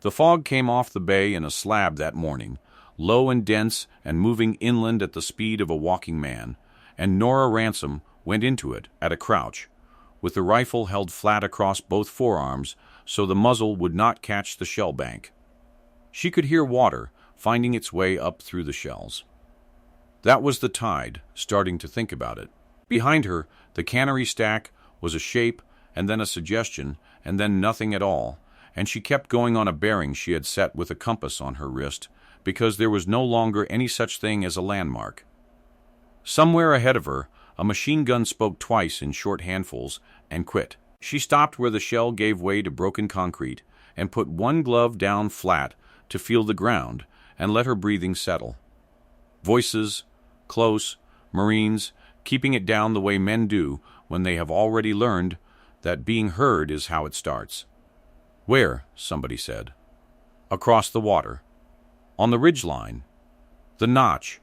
The fog came off the bay in a slab that morning, low and dense and moving inland at the speed of a walking man, and Nora Ransom went into it at a crouch, with the rifle held flat across both forearms so the muzzle would not catch the shell bank. She could hear water finding its way up through the shells. That was the tide starting to think about it. Behind her, the cannery stack was a shape, and then a suggestion, and then nothing at all, and she kept going on a bearing she had set with a compass on her wrist, because there was no longer any such thing as a landmark. Somewhere ahead of her, a machine gun spoke twice in short handfuls and quit. She stopped where the shell gave way to broken concrete and put one glove down flat to feel the ground and let her breathing settle. Voices, close, Marines, keeping it down the way men do when they have already learned that being heard is how it starts. Where? Somebody said. Across the water. On the ridgeline. The notch.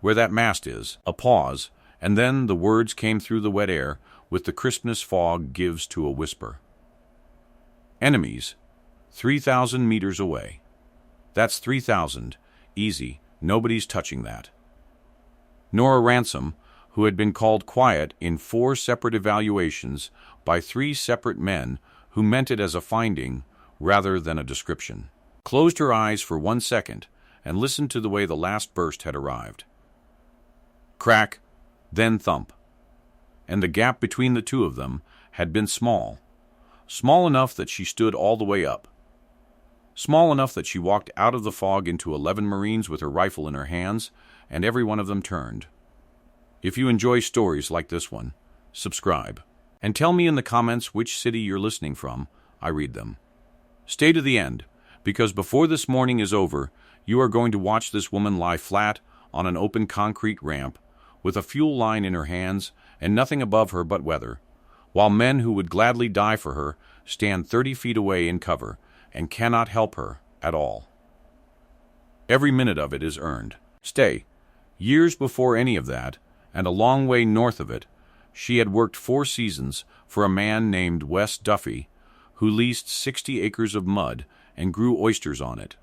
Where that mast is. A pause, and then the words came through the wet air with the crispness fog gives to a whisper. Enemies. 3,000 meters away. That's 3,000. Easy. Nobody's touching that. Nora Ransom, who had been called quiet in 4 separate evaluations by 3 separate men who meant it as a finding rather than a description, closed her eyes for 1 second and listened to the way the last burst had arrived. Crack, then thump. And the gap between the two of them had been small, small enough that she stood all the way up, small enough that she walked out of the fog into 11 Marines with her rifle in her hands, and every one of them turned. If you enjoy stories like this one, subscribe. And tell me in the comments which city you're listening from. I read them. Stay to the end, because before this morning is over, you are going to watch this woman lie flat on an open concrete ramp with a fuel line in her hands and nothing above her but weather, while men who would gladly die for her stand 30 feet away in cover and cannot help her at all. Every minute of it is earned. Stay. Years before any of that, and a long way north of it, she had worked 4 seasons for a man named Wes Duffy, who leased 60 acres of mud and grew oysters on it.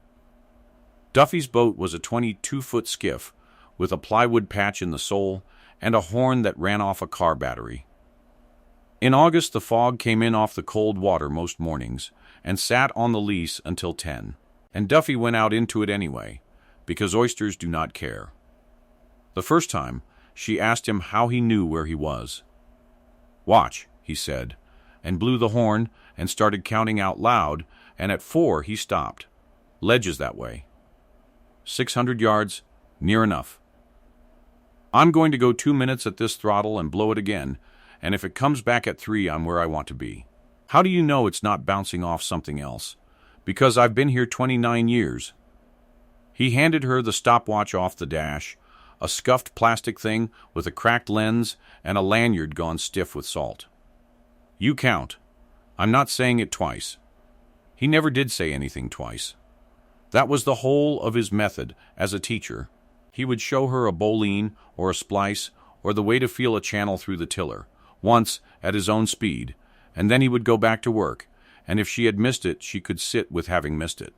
Duffy's boat was a 22-foot skiff with a plywood patch in the sole and a horn that ran off a car battery. In August, the fog came in off the cold water most mornings and sat on the lease until 10, and Duffy went out into it anyway, because oysters do not care. The first time, she asked him how he knew where he was. "Watch," he said, and blew the horn and started counting out loud, and at 4 he stopped. "Ledges that way. 600 yards, near enough. I'm going to go 2 minutes at this throttle and blow it again, and if it comes back at 3, I'm where I want to be. How do you know it's not bouncing off something else? Because I've been here 29 years. He handed her the stopwatch off the dash, a scuffed plastic thing with a cracked lens and a lanyard gone stiff with salt. "You count. I'm not saying it twice." He never did say anything twice. That was the whole of his method as a teacher. He would show her a bowline or a splice or the way to feel a channel through the tiller, once at his own speed, and then he would go back to work, and if she had missed it, she could sit with having missed it.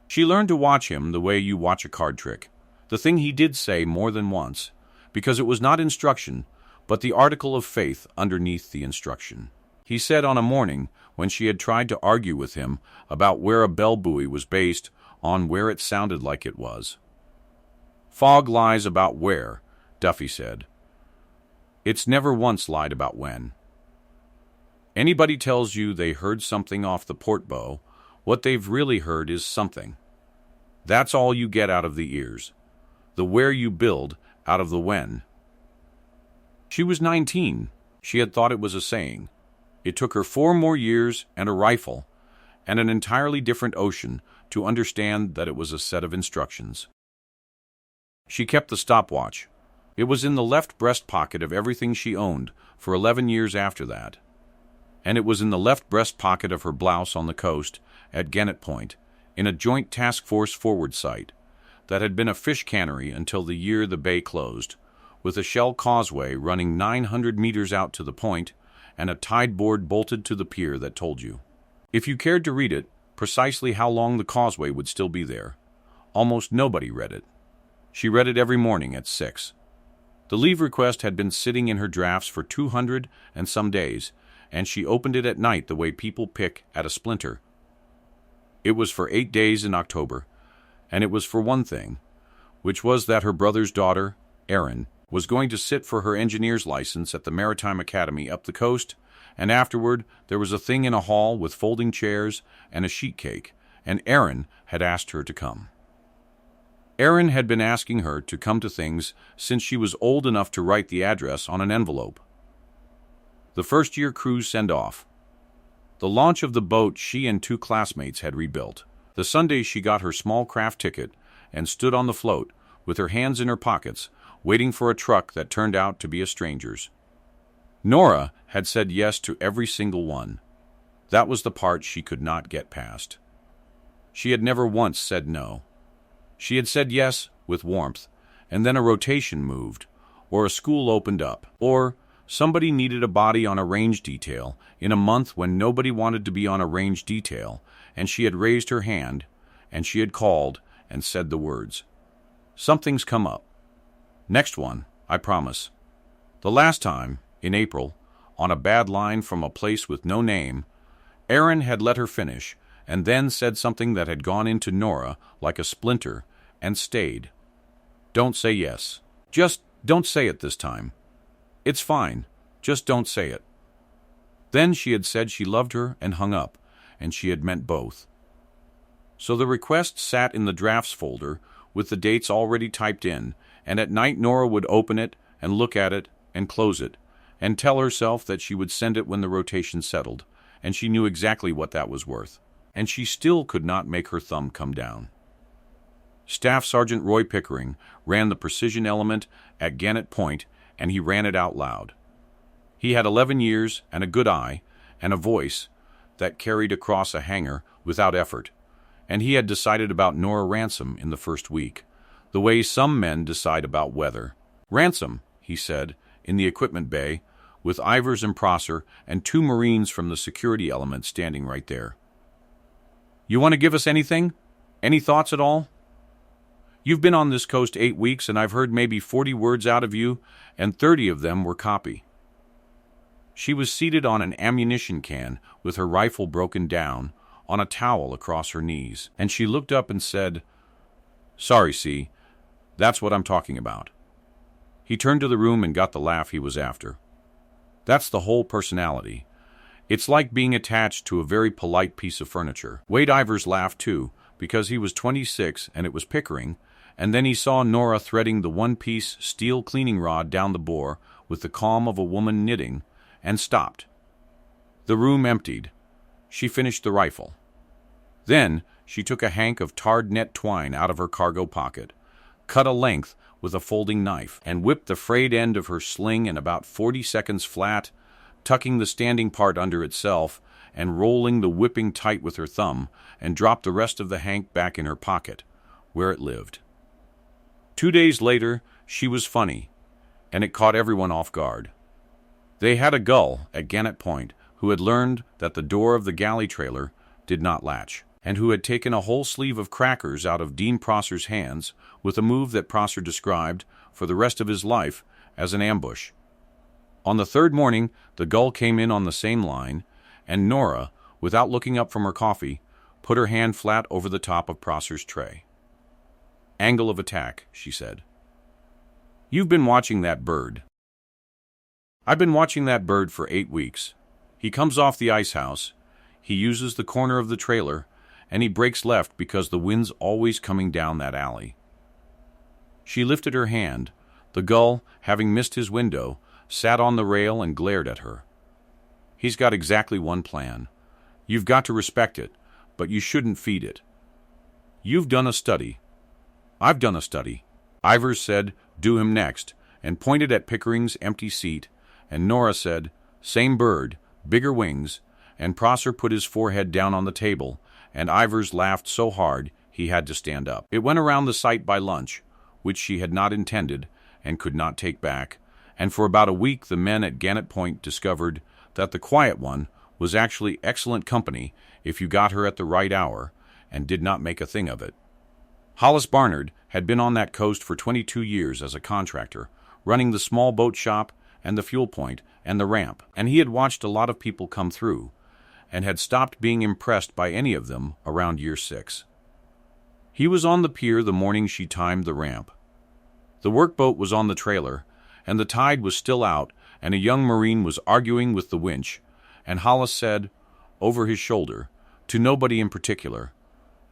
She learned to watch him the way you watch a card trick, the thing he did say more than once, because it was not instruction, but the article of faith underneath the instruction. He said on a morning when she had tried to argue with him about where a bell buoy was based on where it sounded like it was. "Fog lies about where," Duffy said. "It's never once lied about when. Anybody tells you they heard something off the port bow, what they've really heard is something. That's all you get out of the ears. The where you build out of the when." She was 19. She had thought it was a saying. It took her 4 more years and a rifle and an entirely different ocean to understand that it was a set of instructions. She kept the stopwatch. It was in the left breast pocket of everything she owned for 11 years after that. And it was in the left breast pocket of her blouse on the coast at Gannett Point, in a joint task force forward site that had been a fish cannery until the year the bay closed, with a shell causeway running 900 meters out to the point and a tide board bolted to the pier that told you. If you cared to read it, precisely how long the causeway would still be there. Almost nobody read it. She read it every morning at 6. The leave request had been sitting in her drafts for 200 and some days, and she opened it at night the way people pick at a splinter. It was for 8 days in October, and it was for one thing, which was that her brother's daughter, Erin, was going to sit for her engineer's license at the Maritime Academy up the coast, and afterward there was a thing in a hall with folding chairs and a sheet cake, and Erin had asked her to come. Erin had been asking her to come to things since she was old enough to write the address on an envelope. The first-year cruise send-off. The launch of the boat she and 2 classmates had rebuilt. The Sunday she got her small craft ticket and stood on the float, with her hands in her pockets, waiting for a truck that turned out to be a stranger's. Nora had said yes to every single one. That was the part she could not get past. She had never once said no. She had said yes with warmth, and then a rotation moved, or a school opened up, or somebody needed a body on a range detail in a month when nobody wanted to be on a range detail, and she had raised her hand, and she had called and said the words. Something's come up. Next one, I promise. The last time, in April, on a bad line from a place with no name, Erin had let her finish, and then said something that had gone into Nora like a splinter, and stayed. Don't say yes. Just don't say it this time. It's fine. Just don't say it. Then she had said she loved her and hung up, and she had meant both. So the request sat in the drafts folder with the dates already typed in, and at night Nora would open it and look at it and close it, and tell herself that she would send it when the rotation settled, and she knew exactly what that was worth. And she still could not make her thumb come down. Staff Sergeant Roy Pickering ran the precision element at Gannett Point, and he ran it out loud. He had 11 years and a good eye and a voice that carried across a hangar without effort, and he had decided about Nora Ransom in the first week, the way some men decide about weather. Ransom, he said, in the equipment bay, with Ivers and Prosser and 2 Marines from the security element standing right there. You want to give us anything? Any thoughts at all? You've been on this coast 8 weeks, and I've heard maybe 40 words out of you, and 30 of them were copy. She was seated on an ammunition can with her rifle broken down, on a towel across her knees, and she looked up and said, Sorry, C. That's what I'm talking about. He turned to the room and got the laugh he was after. That's the whole personality. It's like being attached to a very polite piece of furniture. Wade Ivers laughed too, because he was 26 and it was Pickering, and then he saw Nora threading the one-piece steel cleaning rod down the bore with the calm of a woman knitting, and stopped. The room emptied. She finished the rifle. Then she took a hank of tarred net twine out of her cargo pocket, cut a length with a folding knife, and whipped the frayed end of her sling in about 40 seconds flat, tucking the standing part under itself and rolling the whipping tight with her thumb, and dropped the rest of the hank back in her pocket, where it lived. 2 days later, she was funny, and it caught everyone off guard. They had a gull at Gannett Point who had learned that the door of the galley trailer did not latch, and who had taken a whole sleeve of crackers out of Dean Prosser's hands with a move that Prosser described for the rest of his life as an ambush. On the 3rd morning, the gull came in on the same line, and Nora, without looking up from her coffee, put her hand flat over the top of Prosser's tray. Angle of attack, she said. You've been watching that bird. I've been watching that bird for 8 weeks. He comes off the ice house, he uses the corner of the trailer, and he breaks left because the wind's always coming down that alley. She lifted her hand. The gull, having missed his window, sat on the rail and glared at her. He's got exactly one plan. You've got to respect it, but you shouldn't feed it. You've done a study. I've done a study. Ivers said, do him next, and pointed at Pickering's empty seat, and Nora said, same bird, bigger wings, and Prosser put his forehead down on the table, and Ivers laughed so hard he had to stand up. It went around the site by lunch, which she had not intended and could not take back, and for about a week the men at Gannett Point discovered that the quiet one was actually excellent company if you got her at the right hour and did not make a thing of it. Hollis Barnard had been on that coast for 22 years as a contractor, running the small boat shop and the fuel point and the ramp, and he had watched a lot of people come through and had stopped being impressed by any of them around year 6. He was on the pier the morning she timed the ramp. The workboat was on the trailer, and the tide was still out, and a young Marine was arguing with the winch, and Hollis said, over his shoulder, to nobody in particular,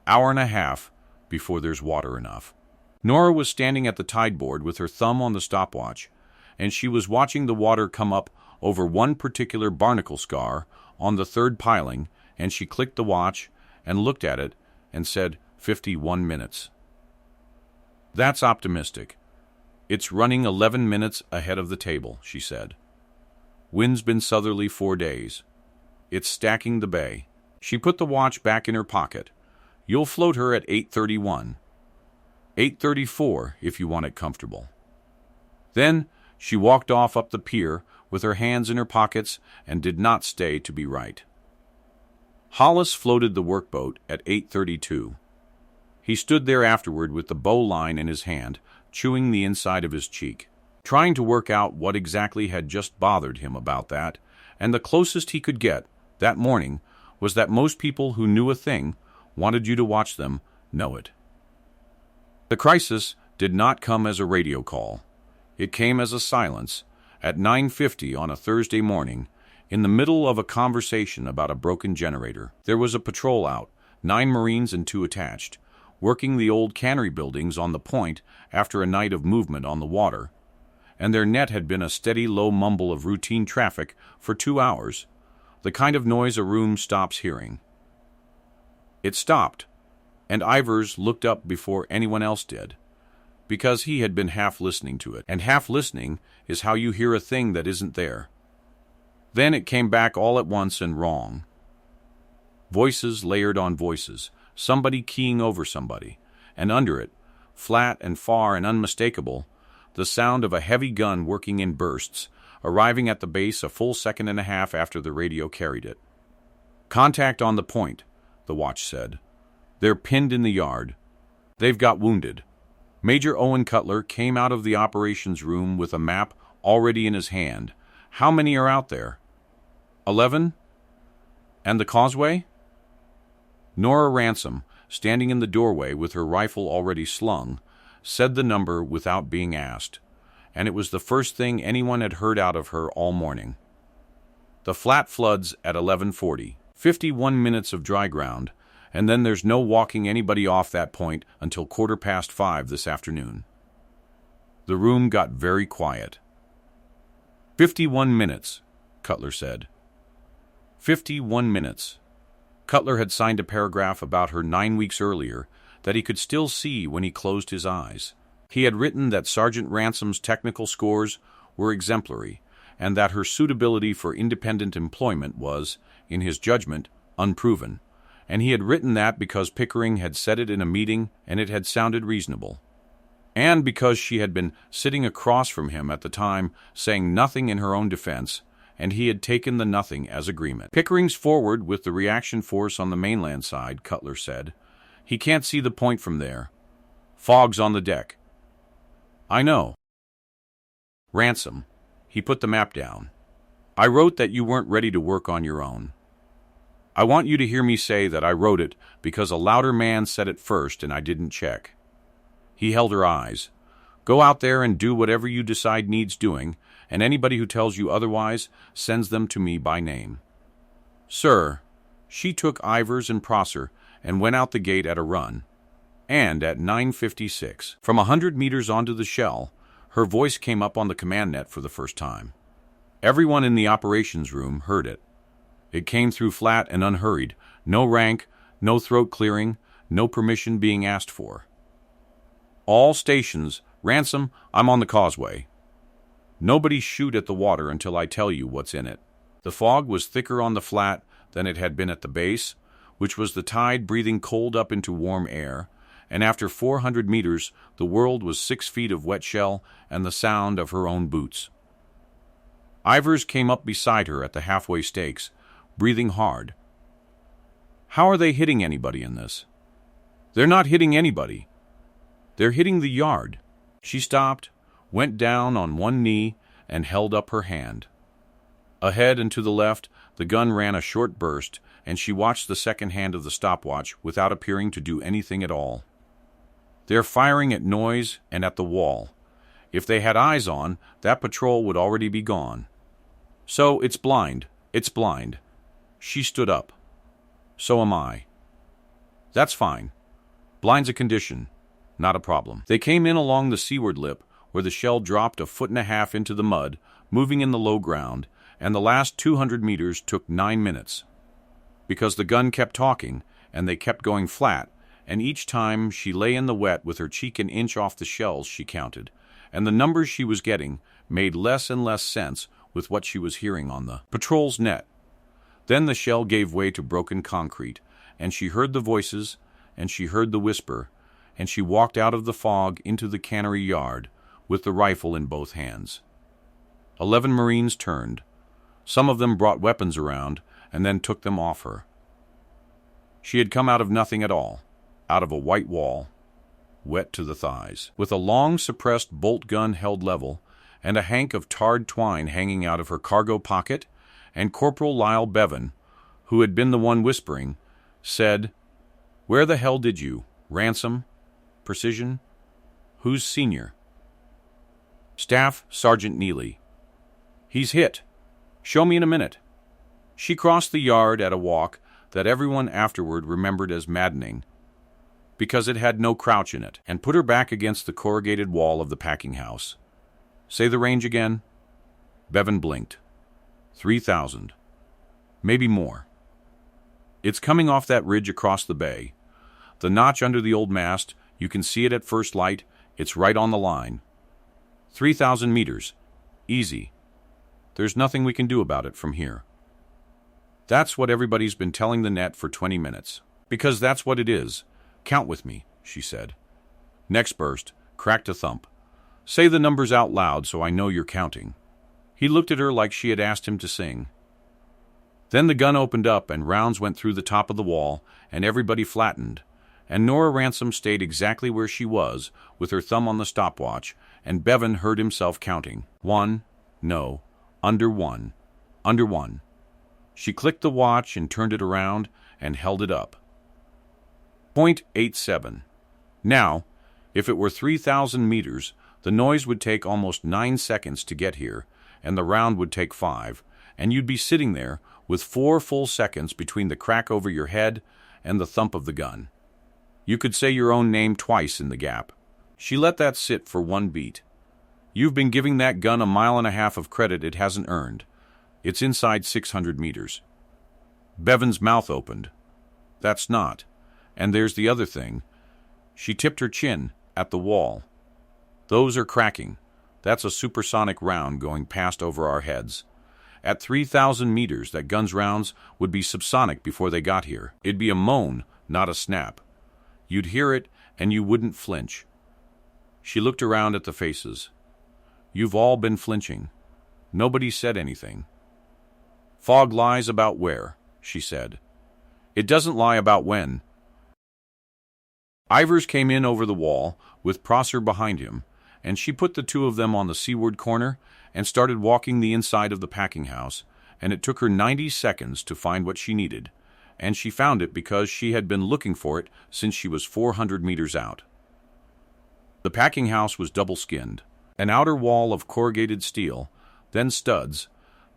"Hour and a half before there's water enough." Nora was standing at the tide board with her thumb on the stopwatch, and she was watching the water come up over one particular barnacle scar on the third piling, and she clicked the watch and looked at it and said, 51 minutes. "That's optimistic. It's running 11 minutes ahead of the table," she said. "Wind's been southerly 4 days. It's stacking the bay." She put the watch back in her pocket. "You'll float her at 8:31. 8:34 if you want it comfortable." Then she walked off up the pier with her hands in her pockets and did not stay to be right. Hollis floated the workboat at 8:32. He stood there afterward with the bow line in his hand, chewing the inside of his cheek, trying to work out what exactly had just bothered him about that, and the closest he could get, that morning, was that most people who knew a thing wanted you to watch them know it. The crisis did not come as a radio call. It came as a silence, at 9:50 on a Thursday morning, in the middle of a conversation about a broken generator. There was a patrol out, 9 Marines and 2 attached, working the old cannery buildings on the point after a night of movement on the water, and their net had been a steady low mumble of routine traffic for 2 hours, the kind of noise a room stops hearing. It stopped, and Ivers looked up before anyone else did, because he had been half listening to it, and half listening is how you hear a thing that isn't there. Then it came back all at once and wrong. Voices layered on voices, somebody keying over somebody, and under it, flat and far and unmistakable, the sound of a heavy gun working in bursts, arriving at the base a full second and a half after the radio carried it. "Contact on the point," the watch said. "They're pinned in the yard. They've got wounded." Major Owen Cutler came out of the operations room with a map already in his hand. "How many are out there?" 11? "And the causeway?" Nora Ransom, standing in the doorway with her rifle already slung, said the number without being asked, and it was the first thing anyone had heard out of her all morning. The flat floods at 11:40, 51 minutes of dry ground, and then there's no walking anybody off that point until 5:15 this afternoon. The room got very quiet. 51 minutes, Cutler said. 51 minutes. Cutler had signed a paragraph about her 9 weeks earlier that he could still see when he closed his eyes. He had written that Sergeant Ransom's technical scores were exemplary, and that her suitability for independent employment was, in his judgment, unproven, and he had written that because Pickering had said it in a meeting and it had sounded reasonable, and because she had been sitting across from him at the time saying nothing in her own defense, and he had taken the nothing as agreement. "Pickering's forward with the reaction force on the mainland side," Cutler said. "He can't see the point from there. Fog's on the deck." "I know." "Ransom." He put the map down. "I wrote that you weren't ready to work on your own. I want you to hear me say that I wrote it because a louder man said it first and I didn't check." He held her eyes. "Go out there and do whatever you decide needs doing, and anybody who tells you otherwise sends them to me by name." "Sir." She took Ivers and Prosser and went out the gate at a run. And at 9:56, from 100 meters onto the shell, her voice came up on the command net for the first time. Everyone in the operations room heard it. It came through flat and unhurried, no rank, no throat clearing, no permission being asked for. "All stations, Ransom, I'm on the causeway. Nobody shoot at the water until I tell you what's in it." The fog was thicker on the flat than it had been at the base, which was the tide breathing cold up into warm air, and after 400 meters the world was 6 feet of wet shell and the sound of her own boots. Ivers came up beside her at the halfway stakes, breathing hard. How are they hitting anybody in this? They're not hitting anybody. They're hitting the yard. She stopped, went down on one knee, and held up her hand. Ahead and to the left, the gun ran a short burst, and she watched the second hand of the stopwatch without appearing to do anything at all. They're firing at noise and at the wall. If they had eyes on, that patrol would already be gone. So it's blind. It's blind. She stood up. So am I. That's fine. Blind's a condition, not a problem. They came in along the seaward lip, where the shell dropped 1.5 feet into the mud, moving in the low ground, and the last 200 meters took 9 minutes. Because the gun kept talking, and they kept going flat, and each time she lay in the wet with her cheek an inch off the shells, she counted, and the numbers she was getting made less and less sense with what she was hearing on the patrol's net. Then the shell gave way to broken concrete, and she heard the voices, and she heard the whisper, and she walked out of the fog into the cannery yard with the rifle in both hands. 11 Marines turned. Some of them brought weapons around and then took them off her. She had come out of nothing at all, out of a white wall, wet to the thighs, with a long suppressed bolt gun held level, and a hank of tarred twine hanging out of her cargo pocket, and Corporal Lyle Bevan, who had been the one whispering, said, "Where the hell did you? Ransom? Precision? Who's senior?" "Staff Sergeant Neely." "He's hit. Show me in a minute." She crossed the yard at a walk that everyone afterward remembered as maddening, because it had no crouch in it, and put her back against the corrugated wall of the packing house. "Say the range again." Bevan blinked. 3,000. Maybe more. "It's coming off that ridge across the bay. The notch under the old mast, you can see it at first light. It's right on the line. 3,000 meters. Easy. There's nothing we can do about it from here." That's what everybody's been telling the net for 20 minutes. "Because that's what it is. Count with me," she said. Next burst, cracked a thump. "Say the numbers out loud so I know you're counting." He looked at her like she had asked him to sing. Then the gun opened up and rounds went through the top of the wall, and everybody flattened, and Nora Ransom stayed exactly where she was, with her thumb on the stopwatch, and Bevan heard himself counting. 1, no, under 1, under 1. She clicked the watch and turned it around and held it up. 0.87. Now, if it were 3,000 meters, the noise would take almost 9 seconds to get here, and the round would take 5, and you'd be sitting there with 4 full seconds between the crack over your head and the thump of the gun. You could say your own name twice in the gap. She let that sit for 1 beat. You've been giving that gun 1.5 miles of credit it hasn't earned. It's inside 600 meters. Bevan's mouth opened. That's not. And there's the other thing. She tipped her chin at the wall. Those are cracking. That's a supersonic round going past over our heads. At 3,000 meters, that gun's rounds would be subsonic before they got here. It'd be a moan, not a snap. You'd hear it, and you wouldn't flinch. She looked around at the faces. You've all been flinching. Nobody said anything. Fog lies about where, she said. It doesn't lie about when. Ivers came in over the wall, with Prosser behind him, and she put the two of them on the seaward corner and started walking the inside of the packing house, and it took her 90 seconds to find what she needed, and she found it because she had been looking for it since she was 400 meters out. The packing house was double-skinned, an outer wall of corrugated steel, then studs,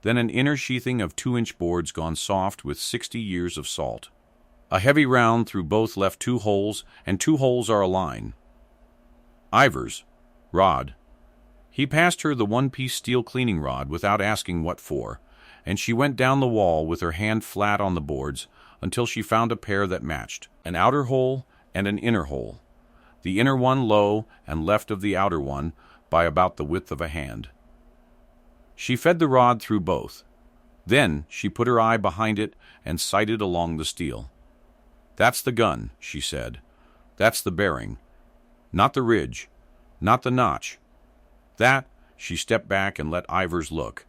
then an inner sheathing of 2-inch boards gone soft with 60 years of salt. A heavy round through both left 2 holes, and 2 holes are a line. Ivers, rod. He passed her the 1-piece steel cleaning rod without asking what for, and she went down the wall with her hand flat on the boards until she found a pair that matched, an outer hole and an inner hole, the inner one low and left of the outer one by about the width of a hand. She fed the rod through both. Then she put her eye behind it and sighted along the steel. That's the gun, she said. That's the bearing. Not the ridge. Not the notch. That, she stepped back and let Ivers look.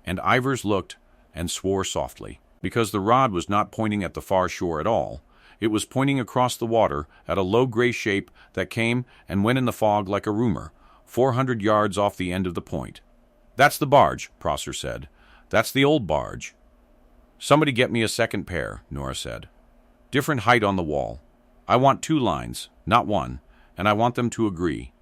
And Ivers looked and swore softly. because the rod was not pointing at the far shore at all. It was pointing across the water at a low gray shape that came and went in the fog like a rumor, 400 yards off the end of the point. "That's the barge," Prosser said. "That's the old barge." "Somebody get me a second pair," Nora said. "Different height on the wall. I want 2 lines, not 1, and I want them to agree."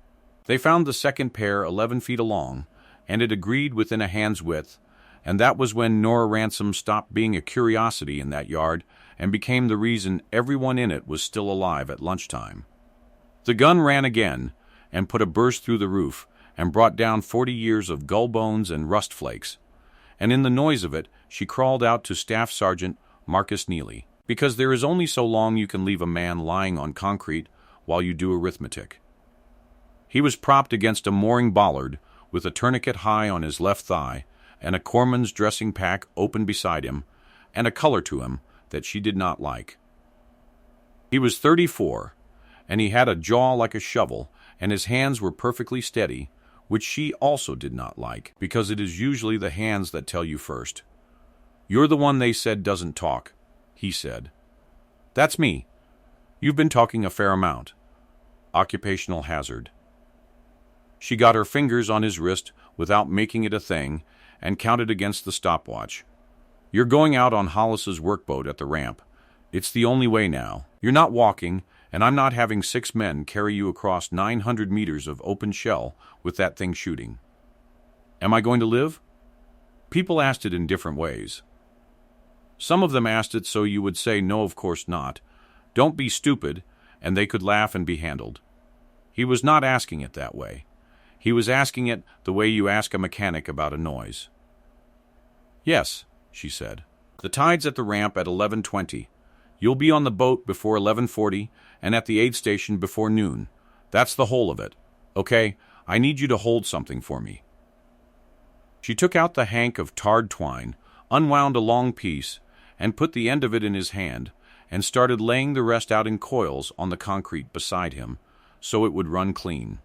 They found the second pair 11 feet along, and it agreed within a hand's width, and that was when Nora Ransom stopped being a curiosity in that yard and became the reason everyone in it was still alive at lunchtime. The gun ran again and put a burst through the roof and brought down 40 years of gull bones and rust flakes, and in the noise of it she crawled out to Staff Sergeant Marcus Neely, because there is only so long you can leave a man lying on concrete while you do arithmetic. He was propped against a mooring bollard with a tourniquet high on his left thigh and a corpsman's dressing pack open beside him, and a color to him that she did not like. He was 34, and he had a jaw like a shovel, and his hands were perfectly steady, which she also did not like, because it is usually the hands that tell you first. "You're the one they said doesn't talk," he said. "That's me. You've been talking a fair amount." Occupational hazard. She got her fingers on his wrist without making it a thing and counted against the stopwatch. "You're going out on Hollis's workboat at the ramp. It's the only way now. You're not walking, and I'm not having 6 men carry you across 900 meters of open shell with that thing shooting. Am I going to live?" People asked it in different ways. Some of them asked it so you would say, "No, of course not. Don't be stupid," and they could laugh and be handled. He was not asking it that way. He was asking it the way you ask a mechanic about a noise. "Yes," she said. "The tide's at the ramp at 11:20. You'll be on the boat before 11:40 and at the aid station before noon. That's the whole of it. Okay, I need you to hold something for me." She took out the hank of tarred twine, unwound a long piece, and put the end of it in his hand, and started laying the rest out in coils on the concrete beside him, so it would run clean.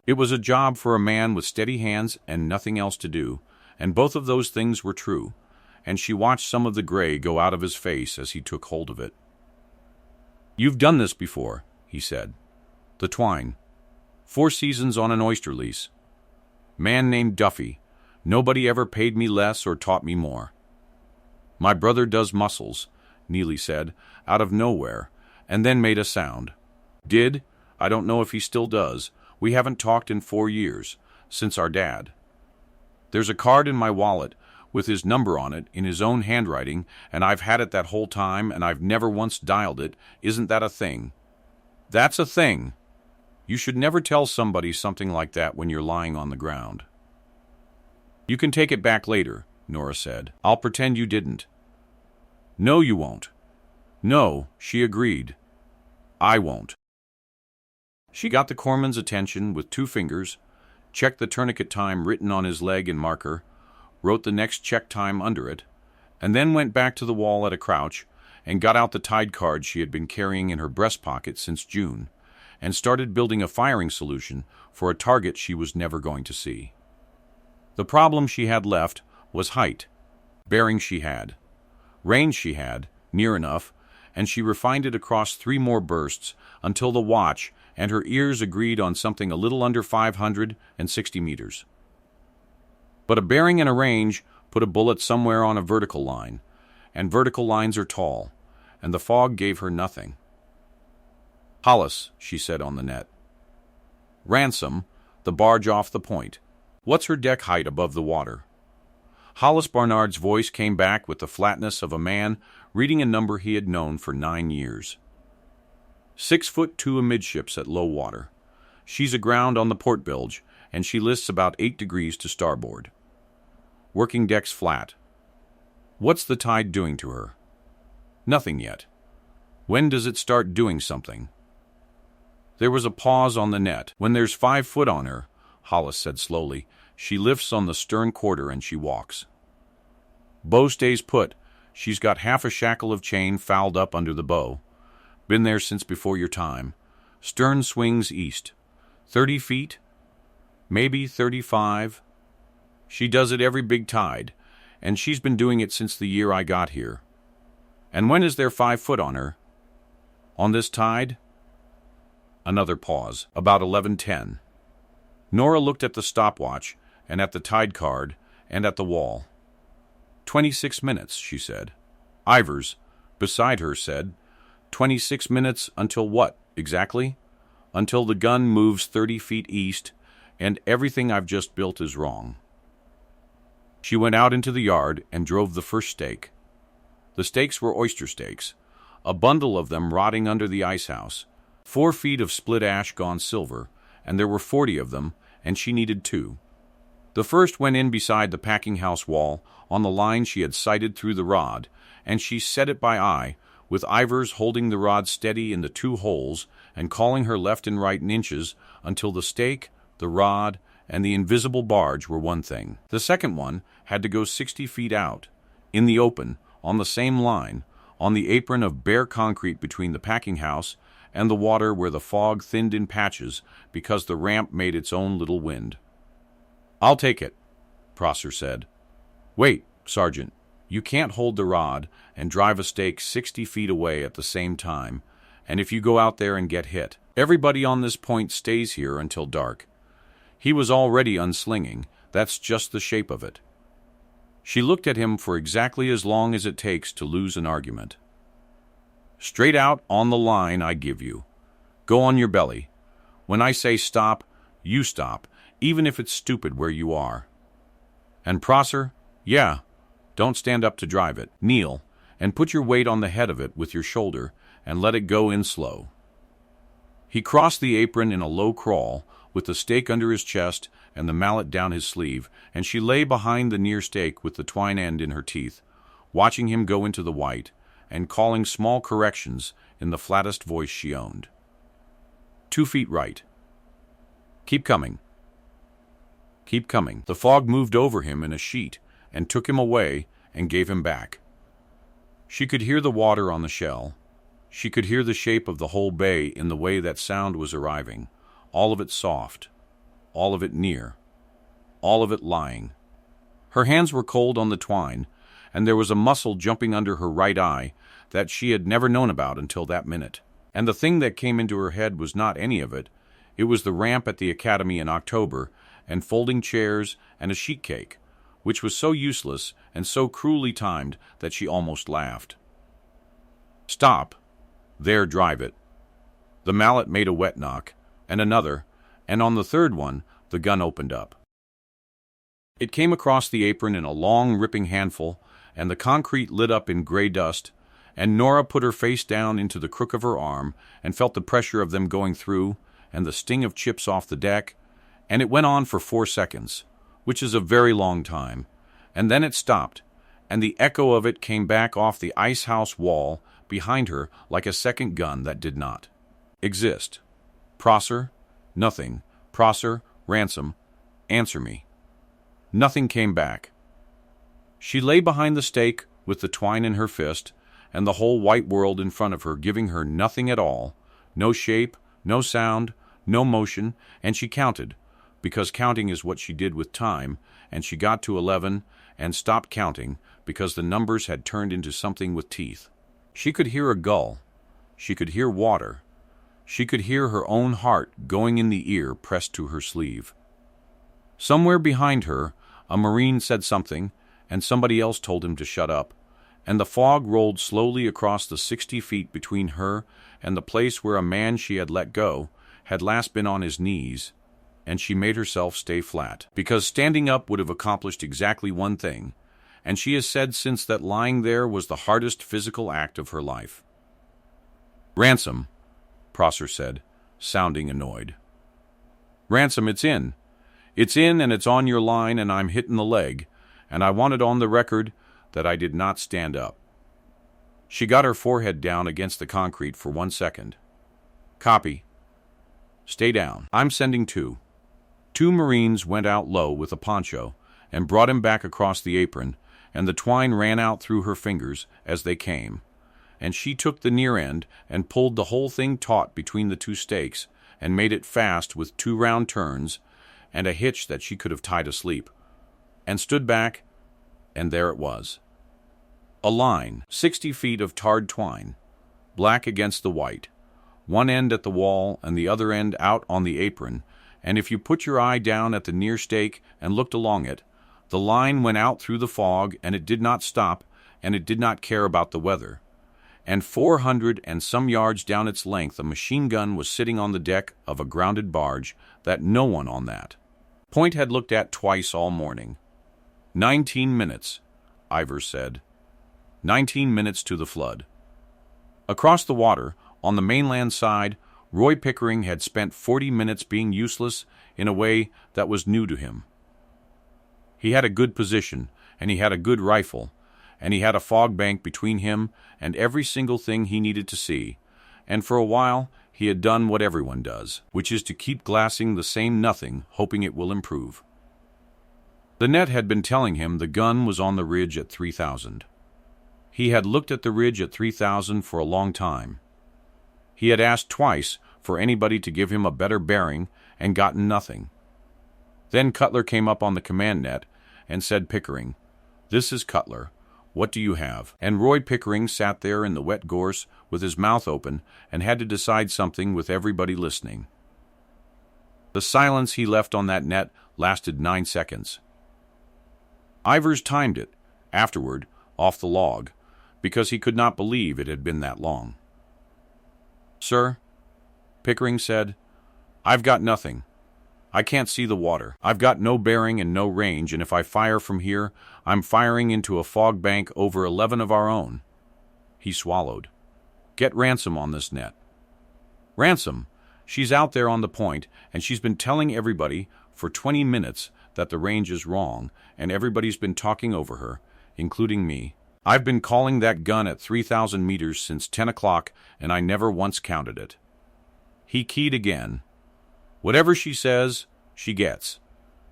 It was a job for a man with steady hands and nothing else to do, and both of those things were true, and she watched some of the gray go out of his face as he took hold of it. "You've done this before," he said. "The twine. 4 seasons on an oyster lease. Man named Duffy. Nobody ever paid me less or taught me more." "My brother does mussels," Neely said, out of nowhere, and then made a sound. "Did? I don't know if he still does. We haven't talked in 4 years, since our dad. There's a card in my wallet with his number on it in his own handwriting, and I've had it that whole time, and I've never once dialed it. Isn't that a thing?" "That's a thing. You should never tell somebody something like that when you're lying on the ground." "You can take it back later," Nora said. "I'll pretend you didn't." "No, you won't." "No," she agreed. "I won't." She got the corpsman's attention with 2 fingers, checked the tourniquet time written on his leg in marker, wrote the next check time under it, and then went back to the wall at a crouch and got out the tide card she had been carrying in her breast pocket since June, and started building a firing solution for a target she was never going to see. The problem she had left was height. Bearing she had. Range she had, near enough, and she refined it across 3 more bursts until the watch and her ears agreed on something a little under 560 meters. But a bearing and a range put a bullet somewhere on a vertical line, and vertical lines are tall, and the fog gave her nothing. "Hollis," she said on the net. "Ransom, the barge off the point. What's her deck height above the water?" Hollis Barnard's voice came back with the flatness of a man reading a number he had known for 9 years. 6'2" amidships at low water. She's aground on the port bilge, and she lists about 8 degrees to starboard. Working decks flat. What's the tide doing to her? Nothing yet. When does it start doing something? There was a pause on the net. When there's 5 foot on her, Hollis said slowly, she lifts on the stern quarter and she walks. Bow stays put. She's got half a shackle of chain fouled up under the bow. Been there since before your time. Stern swings east. 30 feet? Maybe 35. She does it every big tide, and she's been doing it since the year I got here. And when is there 5 foot on her? On this tide? Another pause. About 11:10. Nora looked at the stopwatch, and at the tide card, and at the wall. 26 minutes, she said. Ivers, beside her, said, 26 minutes until what, exactly? Until the gun moves 30 feet east, and everything I've just built is wrong. She went out into the yard and drove the first stake. The stakes were oyster stakes, a bundle of them rotting under the ice house, 4 feet of split ash gone silver, and there were 40 of them, and she needed 2. The first went in beside the packing house wall, on the line she had sighted through the rod, and she set it by eye, with Ivers holding the rod steady in the 2 holes and calling her left and right in inches until the stake, the rod, and the invisible barge were one thing. The second one had to go 60 feet out, in the open, on the same line, on the apron of bare concrete between the packing house and the water where the fog thinned in patches because the ramp made its own little wind. "I'll take it," Prosser said. "Wait, Sergeant. You can't hold the rod and drive a stake 60 feet away at the same time, and if you go out there and get hit, everybody on this point stays here until dark." He was already unslinging. That's just the shape of it. She looked at him for exactly as long as it takes to lose an argument. "Straight out on the line I give you. Go on your belly. When I say stop, you stop, even if it's stupid where you are. And Prosser, yeah, don't stand up to drive it. Kneel, and put your weight on the head of it with your shoulder, and let it go in slow." He crossed the apron in a low crawl, with the stake under his chest and the mallet down his sleeve, and she lay behind the near stake with the twine end in her teeth, watching him go into the white, and calling small corrections in the flattest voice she owned. 2 feet right. Keep coming. Keep coming. The fog moved over him in a sheet, and took him away, and gave him back. She could hear the water on the shell. She could hear the shape of the whole bay in the way that sound was arriving, all of it soft, all of it near, all of it lying. Her hands were cold on the twine, and there was a muscle jumping under her right eye that she had never known about until that minute. And the thing that came into her head was not any of it. It was the ramp at the academy in October, and folding chairs and a sheet cake, which was so useless and so cruelly timed that she almost laughed. "Stop. There, drive it." The mallet made a wet knock, and another, and on the third one, the gun opened up. It came across the apron in a long, ripping handful, and the concrete lit up in gray dust, and Nora put her face down into the crook of her arm and felt the pressure of them going through, and the sting of chips off the deck, and it went on for 4 seconds, which is a very long time, and then it stopped, and the echo of it came back off the ice house wall behind her like a second gun that did not exist. "Prosser? Nothing. Prosser? Ransom? Answer me." Nothing came back. She lay behind the stake with the twine in her fist, and the whole white world in front of her giving her nothing at all, no shape, no sound, no motion, and she counted, because counting is what she did with time, and she got to 11 and stopped counting because the numbers had turned into something with teeth. She could hear a gull. She could hear water. She could hear her own heart going in the ear pressed to her sleeve. Somewhere behind her, a Marine said something, and somebody else told him to shut up, and the fog rolled slowly across the 60 feet between her and the place where a man she had let go had last been on his knees, and she made herself stay flat, because standing up would have accomplished exactly one thing, and she has said since that lying there was the hardest physical act of her life. "Ransom," Prosser said, sounding annoyed. "Ransom, it's in. It's in and it's on your line and I'm hitting the leg, and I want it on the record that I did not stand up." She got her forehead down against the concrete for 1 second. "Copy. Stay down. I'm sending 2. 2 Marines went out low with a poncho and brought him back across the apron, and the twine ran out through her fingers as they came, and she took the near end and pulled the whole thing taut between the 2 stakes and made it fast with 2 round turns and a hitch that she could have tied asleep, and stood back, and there it was. A line, 60 feet of tarred twine, black against the white, one end at the wall and the other end out on the apron, and if you put your eye down at the near stake and looked along it, the line went out through the fog, and it did not stop, and it did not care about the weather. And 400 and some yards down its length a machine gun was sitting on the deck of a grounded barge that no one on that point had looked at twice all morning. 19 minutes, Ivers said. 19 minutes to the flood. Across the water, on the mainland side, Roy Pickering had spent 40 minutes being useless in a way that was new to him. He had a good position, and he had a good rifle, and he had a fog bank between him and every single thing he needed to see, and for a while he had done what everyone does, which is to keep glassing the same nothing, hoping it will improve. The net had been telling him the gun was on the ridge at 3,000. He had looked at the ridge at 3,000 for a long time. He had asked twice for anybody to give him a better bearing and gotten nothing. Then Cutler came up on the command net and said, "Pickering, this is Cutler. What do you have?" And Roy Pickering sat there in the wet gorse with his mouth open and had to decide something with everybody listening. The silence he left on that net lasted 9 seconds. Ivers timed it, afterward, off the log, because he could not believe it had been that long. "Sir," Pickering said, "I've got nothing. I can't see the water. I've got no bearing and no range, and if I fire from here, I'm firing into a fog bank over 11 of our own." He swallowed. "Get Ransom on this net." "Ransom? She's out there on the point, and she's been telling everybody for 20 minutes that the range is wrong, and everybody's been talking over her, including me. I've been calling that gun at 3,000 meters since 10 o'clock, and I never once counted it." He keyed again. "Whatever she says, she gets.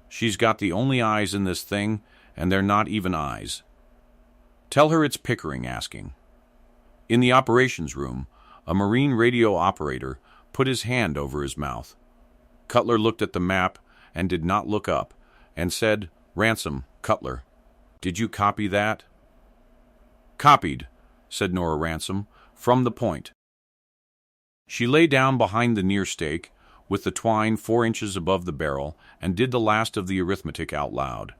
She's got the only eyes in this thing, and they're not even eyes. Tell her it's Pickering asking." In the operations room, a Marine radio operator put his hand over his mouth. Cutler looked at the map and did not look up, and said, "Ransom, Cutler, did you copy that?" "Copied," said Nora Ransom, "from the point." She lay down behind the near stake, with the twine 4 inches above the barrel, and did the last of the arithmetic out loud,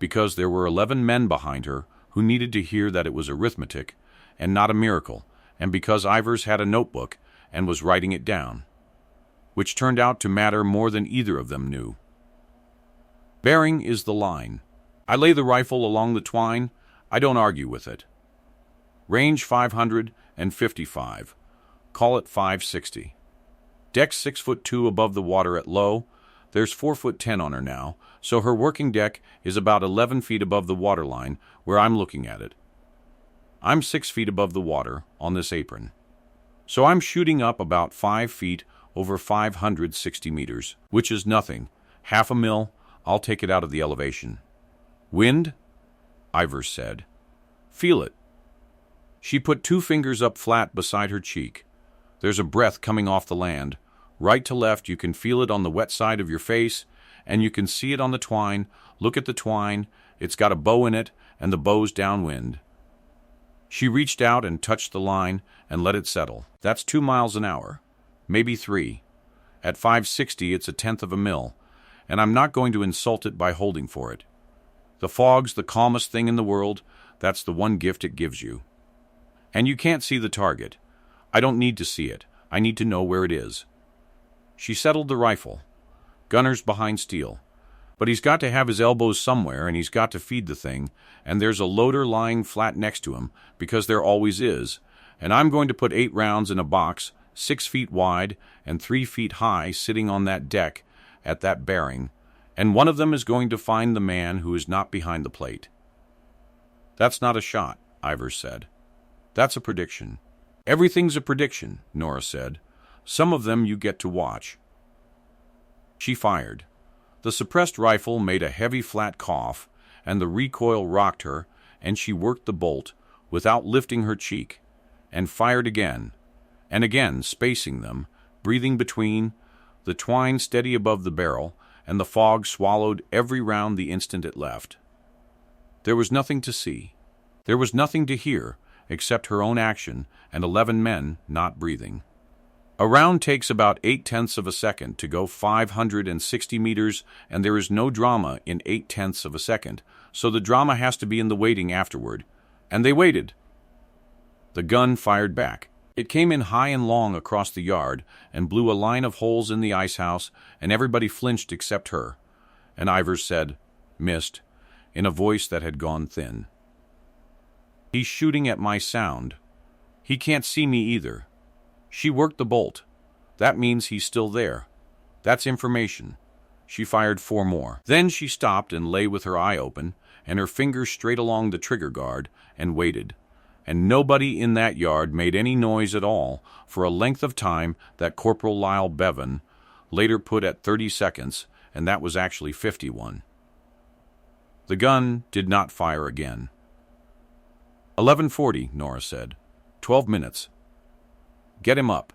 because there were 11 men behind her who needed to hear that it was arithmetic, and not a miracle, and because Ivers had a notebook and was writing it down, which turned out to matter more than either of them knew. "Bearing is the line. I lay the rifle along the twine. I don't argue with it. Range 555. Call it 560. Deck 6'2" above the water at low. There's 4'10" on her now, so her working deck is about 11 feet above the waterline where I'm looking at it. I'm 6 feet above the water on this apron. So I'm shooting up about 5 feet over 560 meters, which is nothing. Half a mil, I'll take it out of the elevation. "Wind?" Ivers said. "Feel it." She put 2 fingers up flat beside her cheek. "There's a breath coming off the land. Right to left, you can feel it on the wet side of your face, and you can see it on the twine. Look at the twine. It's got a bow in it, and the bow's downwind." She reached out and touched the line and let it settle. "That's 2 miles an hour. Maybe 3. At 560, it's 1/10 of a mil, and I'm not going to insult it by holding for it. The fog's the calmest thing in the world. That's the one gift it gives you. And you can't see the target. I don't need to see it. I need to know where it is." She settled the rifle. "Gunner's behind steel. But he's got to have his elbows somewhere, and he's got to feed the thing, and there's a loader lying flat next to him, because there always is, and I'm going to put 8 rounds in a box, 6 feet wide and 3 feet high, sitting on that deck at that bearing, and one of them is going to find the man who is not behind the plate." "That's not a shot," Ivers said. "That's a prediction." "Everything's a prediction," Nora said. "Some of them you get to watch." She fired. The suppressed rifle made a heavy flat cough, and the recoil rocked her, and she worked the bolt without lifting her cheek, and fired again, and again, spacing them, breathing between, the twine steady above the barrel, and the fog swallowed every round the instant it left. There was nothing to see. There was nothing to hear except her own action and 11 men not breathing. A round takes about 0.8 of a second to go 560 meters, and there is no drama in 0.8 of a second, so the drama has to be in the waiting afterward. And they waited. The gun fired back. It came in high and long across the yard and blew a line of holes in the ice house, and everybody flinched except her. And Ivers said, "Missed," in a voice that had gone thin. "He's shooting at my sound. He can't see me either." She worked the bolt. "That means he's still there. That's information." She fired 4 more. Then she stopped and lay with her eye open and her fingers straight along the trigger guard and waited. And nobody in that yard made any noise at all for a length of time that Corporal Lyle Bevan later put at 30 seconds, and that was actually 51. The gun did not fire again. 11:40, Nora said. 12 minutes. Get him up.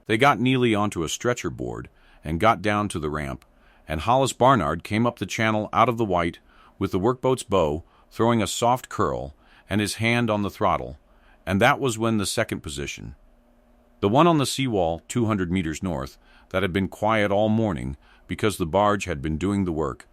They got Neely onto a stretcher board and got down to the ramp, and Hollis Barnard came up the channel out of the white with the workboat's bow throwing a soft curl and his hand on the throttle, and that was when the second position, the one on the seawall 200 meters north that had been quiet all morning because the barge had been doing the work,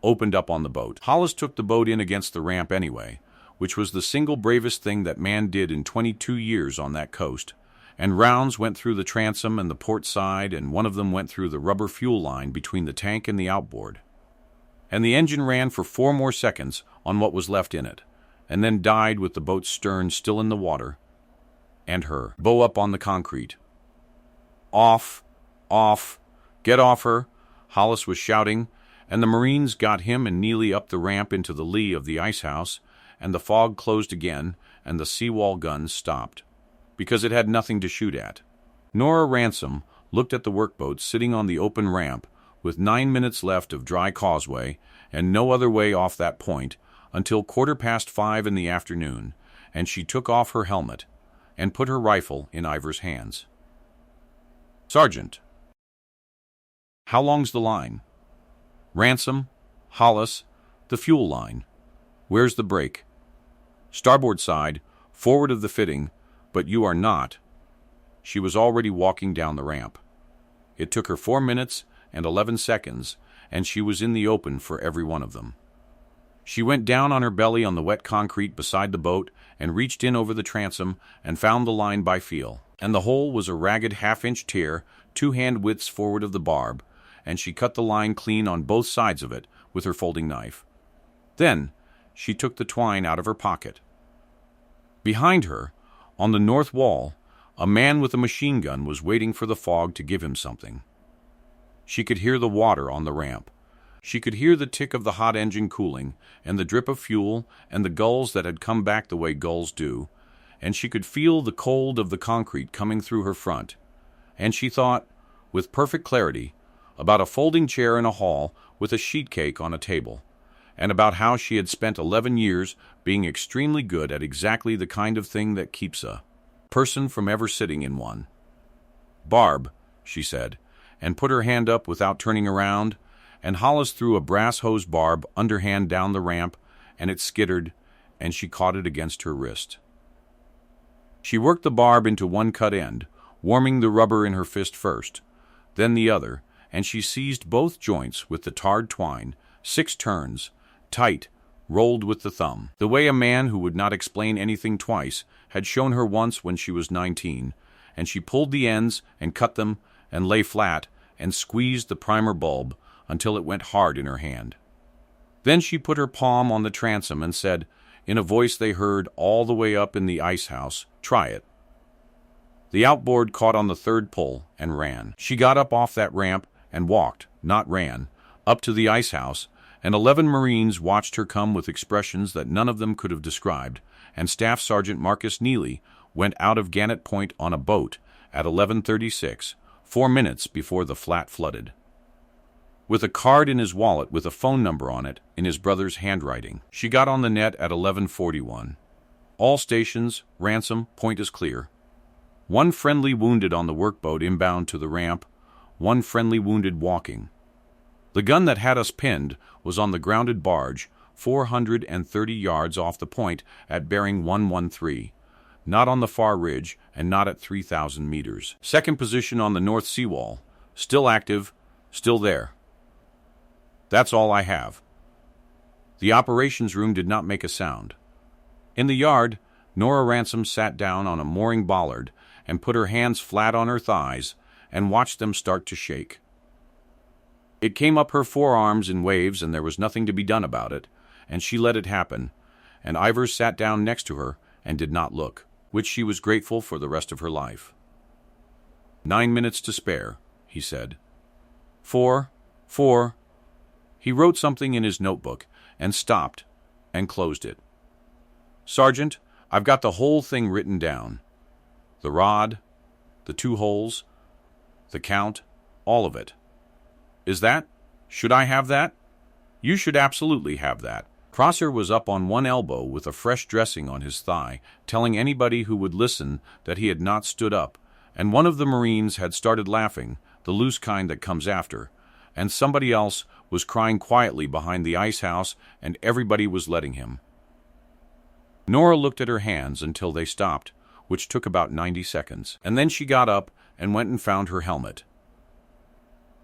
opened up on the boat. Hollis took the boat in against the ramp anyway, which was the single bravest thing that man did in 22 years on that coast, and rounds went through the transom and the port side, and one of them went through the rubber fuel line between the tank and the outboard. And the engine ran for 4 more seconds on what was left in it, and then died with the boat's stern still in the water, and her bow up on the concrete. "Off! Off! Get off her!" Hollis was shouting, and the Marines got him and Neely up the ramp into the lee of the ice house, and the fog closed again, and the seawall guns stopped, because it had nothing to shoot at. Nora Ransom looked at the workboat sitting on the open ramp, with 9 minutes left of dry causeway, and no other way off that point, until 5:15 in the afternoon, and she took off her helmet and put her rifle in Ivers' hands. "Sergeant." "How long's the line?" "Ransom, Hollis, the fuel line. Where's the brake?" "Starboard side, forward of the fitting, but you are not." She was already walking down the ramp. It took her 4 minutes and 11 seconds, and she was in the open for every one of them. She went down on her belly on the wet concrete beside the boat and reached in over the transom and found the line by feel. And the hole was a ragged half-inch tear, 2 hand widths forward of the barb, and she cut the line clean on both sides of it with her folding knife. Then she took the twine out of her pocket. Behind her, on the north wall, a man with a machine gun was waiting for the fog to give him something. She could hear the water on the ramp. She could hear the tick of the hot engine cooling, and the drip of fuel, and the gulls that had come back the way gulls do, and she could feel the cold of the concrete coming through her front. And she thought, with perfect clarity, about a folding chair in a hall with a sheet cake on a table, and about how she had spent 11 years being extremely good at exactly the kind of thing that keeps a person from ever sitting in one. "Barb," she said, and put her hand up without turning around, and Hollis threw a brass hose barb underhand down the ramp, and it skittered, and she caught it against her wrist. She worked the barb into one cut end, warming the rubber in her fist first, then the other, and she seized both joints with the tarred twine, 6 turns, tight, rolled with the thumb, the way a man who would not explain anything twice had shown her once when she was 19, and she pulled the ends and cut them and lay flat and squeezed the primer bulb until it went hard in her hand. Then she put her palm on the transom and said, in a voice they heard all the way up in the ice house, "Try it." The outboard caught on the 3rd pull and ran. She got up off that ramp and walked, not ran, up to the ice house, and 11 Marines watched her come with expressions that none of them could have described, and Staff Sergeant Marcus Neely went out of Gannett Point on a boat at 11:36, 4 minutes before the flat flooded, with a card in his wallet with a phone number on it in his brother's handwriting. She got on the net at 11:41. "All stations, Ransom, point is clear. 1 friendly wounded on the workboat inbound to the ramp, 1 friendly wounded walking. The gun that had us pinned was on the grounded barge, 430 yards off the point at bearing 113, not on the far ridge and not at 3,000 meters. Second position on the north seawall, still active, still there. That's all I have. The operations room did not make a sound. In the yard, Nora Ransom sat down on a mooring bollard and put her hands flat on her thighs and watched them start to shake. It came up her forearms in waves, and there was nothing to be done about it, and she let it happen, and Ivers sat down next to her and did not look, which she was grateful for the rest of her life. 9 minutes to spare, he said. 4. He wrote something in his notebook and stopped and closed it. Sergeant, I've got the whole thing written down. The rod, the 2 holes, the count, all of it. Should I have that? You should absolutely have that. Prosser was up on one elbow with a fresh dressing on his thigh, telling anybody who would listen that he had not stood up, and one of the Marines had started laughing, the loose kind that comes after, and somebody else was crying quietly behind the ice house, and everybody was letting him. Nora looked at her hands until they stopped, which took about 90 seconds, and then she got up and went and found her helmet.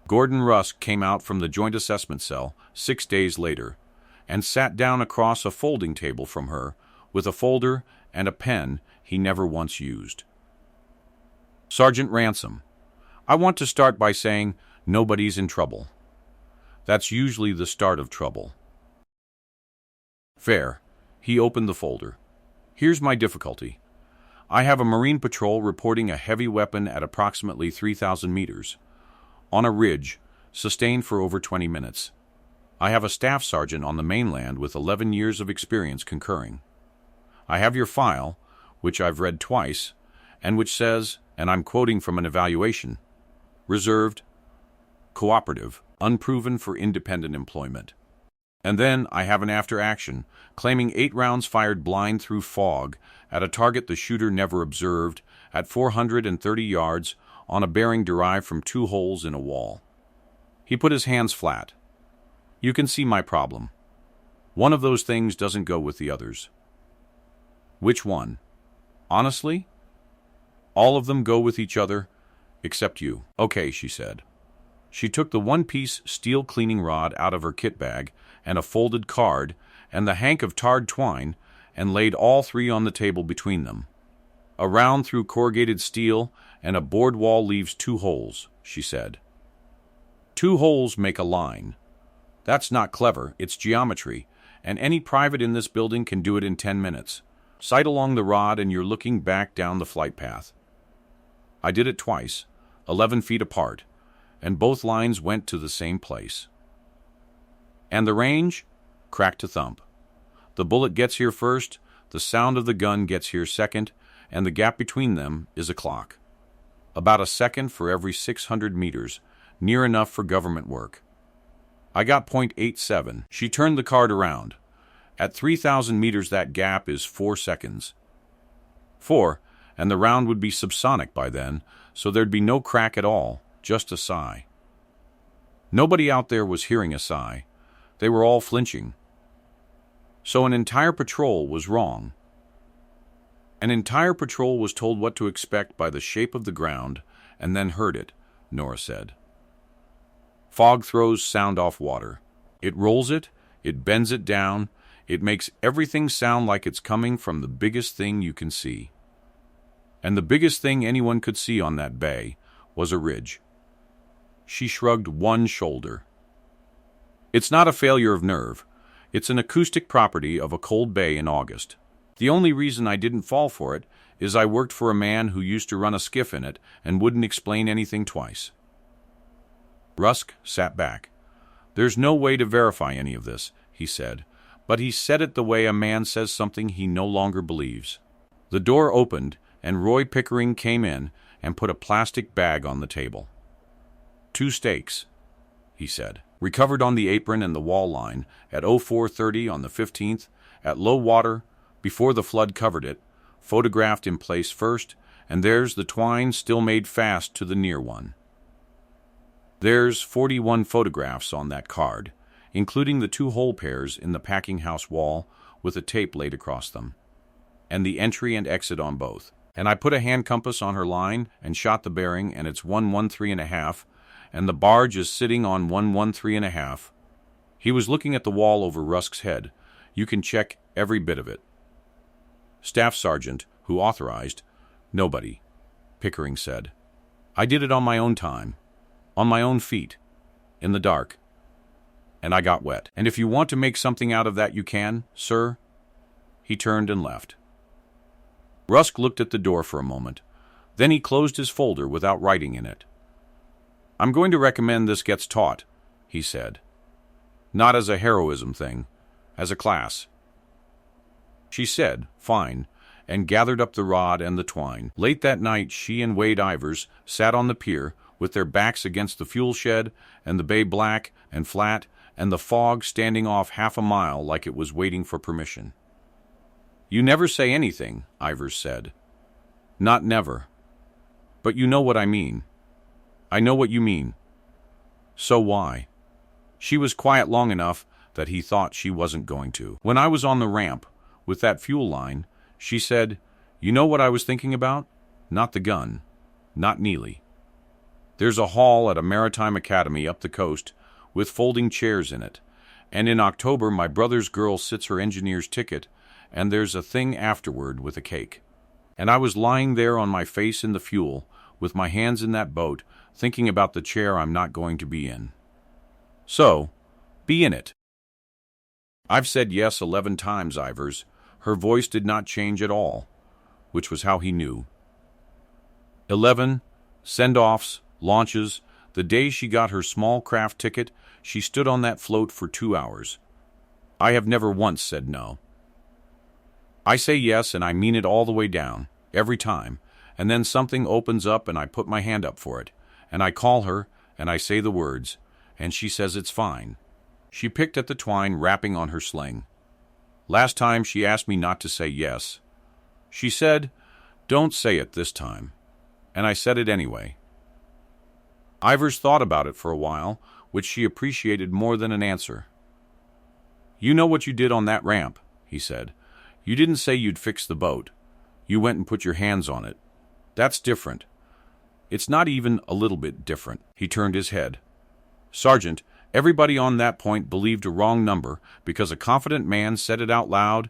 Gordon Rusk came out from the Joint Assessment Cell 6 days later and sat down across a folding table from her with a folder and a pen he never once used. Sergeant Ransom, I want to start by saying nobody's in trouble. That's usually the start of trouble. Fair. He opened the folder. Here's my difficulty. I have a Marine patrol reporting a heavy weapon at approximately 3,000 meters. On a ridge, sustained for over 20 minutes. I have a staff sergeant on the mainland with 11 years of experience concurring. I have your file, which I've read twice, and which says, and I'm quoting from an evaluation, reserved, cooperative, unproven for independent employment. And then I have an after-action, claiming 8 rounds fired blind through fog at a target the shooter never observed at 430 yards on a bearing derived from 2 holes in a wall. He put his hands flat. You can see my problem. One of those things doesn't go with the others. Which one? Honestly? All of them go with each other, except you. Okay, she said. She took the one-piece steel cleaning rod out of her kit bag and a folded card and the hank of tarred twine and laid all 3 on the table between them. A round through corrugated steel and a board wall leaves 2 holes, she said. 2 holes make a line. That's not clever, it's geometry, and any private in this building can do it in 10 minutes. Sight along the rod and you're looking back down the flight path. I did it twice, 11 feet apart, and both lines went to the same place. And the range? Crack to thump. The bullet gets here first, the sound of the gun gets here second, and the gap between them is a clock. About a second for every 600 meters, near enough for government work. I got .87. She turned the card around. At 3,000 meters that gap is 4 seconds. 4, and the round would be subsonic by then, so there'd be no crack at all, just a sigh. Nobody out there was hearing a sigh. They were all flinching. So an entire patrol was wrong. An entire patrol was told what to expect by the shape of the ground, and then heard it, Nora said. Fog throws sound off water. It rolls it, it bends it down, it makes everything sound like it's coming from the biggest thing you can see. And the biggest thing anyone could see on that bay was a ridge. She shrugged one shoulder. It's not a failure of nerve. It's an acoustic property of a cold bay in August. The only reason I didn't fall for it is I worked for a man who used to run a skiff in it and wouldn't explain anything twice. Rusk sat back. There's no way to verify any of this, he said, but he said it the way a man says something he no longer believes. The door opened, and Roy Pickering came in and put a plastic bag on the table. 2 steaks, he said, recovered on the apron and the wall line at 0430 on the 15th, at low water, before the flood covered it, photographed in place first, and there's the twine still made fast to the near one. There's 41 photographs on that card, including the 2 hole pairs in the packing house wall with a tape laid across them, and the entry and exit on both. And I put a hand compass on her line and shot the bearing, and it's 113.5, and the barge is sitting on 113.5. He was looking at the wall over Rusk's head. You can check every bit of it. Staff Sergeant, who authorized? Nobody, Pickering said. I did it on my own time, on my own feet, in the dark. And I got wet. And if you want to make something out of that, you can, sir. He turned and left. Rusk looked at the door for a moment. Then he closed his folder without writing in it. I'm going to recommend this gets taught, he said. Not as a heroism thing, as a class. She said, fine, and gathered up the rod and the twine. Late that night, she and Wade Ivers sat on the pier with their backs against the fuel shed and the bay black and flat and the fog standing off half a mile like it was waiting for permission. You never say anything, Ivers said. Not never. But you know what I mean. I know what you mean. So why? She was quiet long enough that he thought she wasn't going to. When I was on the ramp with that fuel line, she said, you know what I was thinking about? Not the gun. Not Neely. There's a hall at a maritime academy up the coast with folding chairs in it, and in October my brother's girl sits her engineer's ticket, and there's a thing afterward with a cake. And I was lying there on my face in the fuel, with my hands in that boat, thinking about the chair I'm not going to be in. So, be in it. I've said yes 11 times, Ivers. Her voice did not change at all, which was how he knew. 11, send-offs, launches. The day she got her small craft ticket, she stood on that float for 2 hours. I have never once said no. I say yes, and I mean it all the way down, every time, and then something opens up and I put my hand up for it, and I call her, and I say the words, and she says it's fine. She picked at the twine wrapping on her sling. Last time she asked me not to say yes. She said, don't say it this time, and I said it anyway. Ivers thought about it for a while, which she appreciated more than an answer. You know what you did on that ramp, he said. You didn't say you'd fix the boat. You went and put your hands on it. That's different. It's not even a little bit different. He turned his head. Sergeant, everybody on that point believed a wrong number because a confident man said it out loud,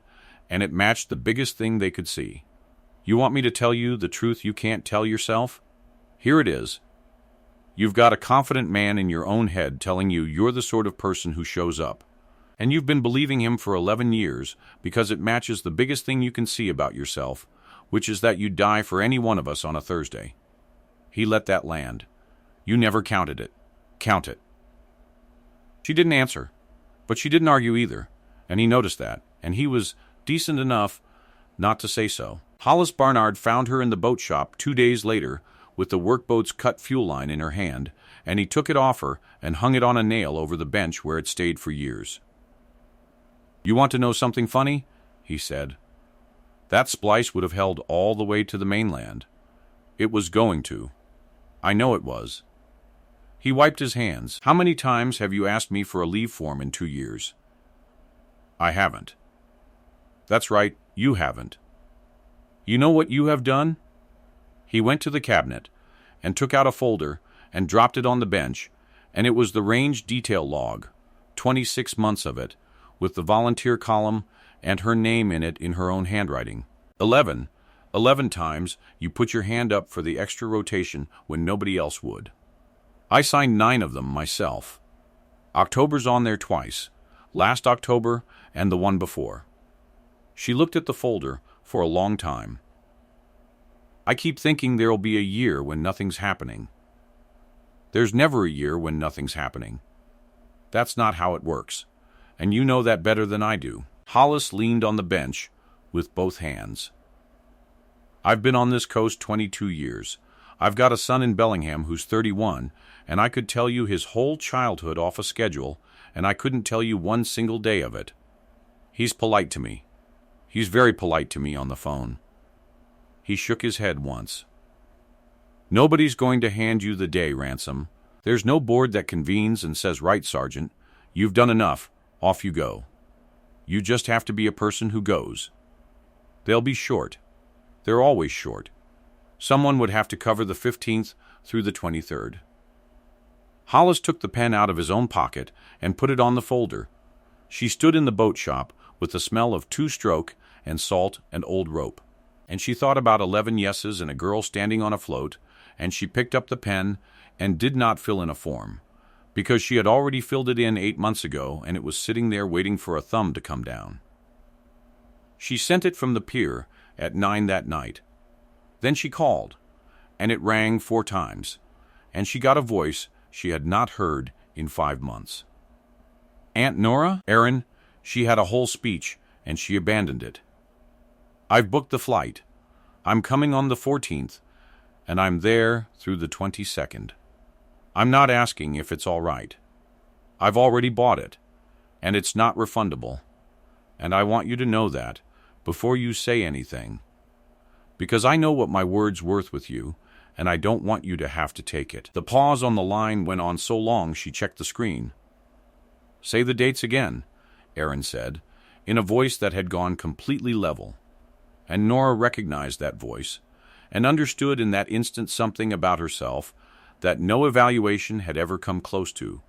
and it matched the biggest thing they could see. You want me to tell you the truth you can't tell yourself? Here it is. You've got a confident man in your own head telling you you're the sort of person who shows up. And you've been believing him for 11 years because it matches the biggest thing you can see about yourself, which is that you'd die for any one of us on a Thursday. He let that land. You never counted it. Count it. She didn't answer, but she didn't argue either, and he noticed that, and he was decent enough not to say so. Hollis Barnard found her in the boat shop 2 days later with the workboat's cut fuel line in her hand, and he took it off her and hung it on a nail over the bench where it stayed for years. You want to know something funny? He said. That splice would have held all the way to the mainland. It was going to. I know it was. He wiped his hands. How many times have you asked me for a leave form in 2 years? I haven't. That's right, you haven't. You know what you have done? He went to the cabinet and took out a folder and dropped it on the bench, and it was the range detail log, 26 months of it, with the volunteer column and her name in it in her own handwriting. 11 times you put your hand up for the extra rotation when nobody else would. I signed 9 of them myself. October's on there twice, last October and the one before. She looked at the folder for a long time. I keep thinking there'll be a year when nothing's happening. There's never a year when nothing's happening. That's not how it works, and you know that better than I do. Hollis leaned on the bench with both hands. I've been on this coast 22 years. I've got a son in Bellingham who's 31, and I could tell you his whole childhood off a schedule, and I couldn't tell you one single day of it. He's polite to me. He's very polite to me on the phone. He shook his head once. Nobody's going to hand you the day, Ransom. There's no board that convenes and says, right, Sergeant, You've done enough. Off you go. You just have to be a person who goes. They'll be short. They're always short. Someone would have to cover the 15th through the 23rd. Hollis took the pen out of his own pocket and put it on the folder. She stood in the boat shop with the smell of two-stroke and salt and old rope. And she thought about 11 yeses and a girl standing on a float, and she picked up the pen and did not fill in a form, because she had already filled it in 8 months ago and it was sitting there waiting for a thumb to come down. She sent it from the pier at 9 that night. Then she called, and it rang 4 times, and she got a voice she had not heard in 5 months. Aunt Nora? Aaron, she had a whole speech, and she abandoned it. I've booked the flight. I'm coming on the 14th, and I'm there through the 22nd. I'm not asking if it's all right. I've already bought it, and it's not refundable. And I want you to know that before you say anything, because I know what my word's worth with you, and I don't want you to have to take it. The pause on the line went on so long she checked the screen. Say the dates again, Aaron said, in a voice that had gone completely level. And Nora recognized that voice, and understood in that instant something about herself that no evaluation had ever come close to,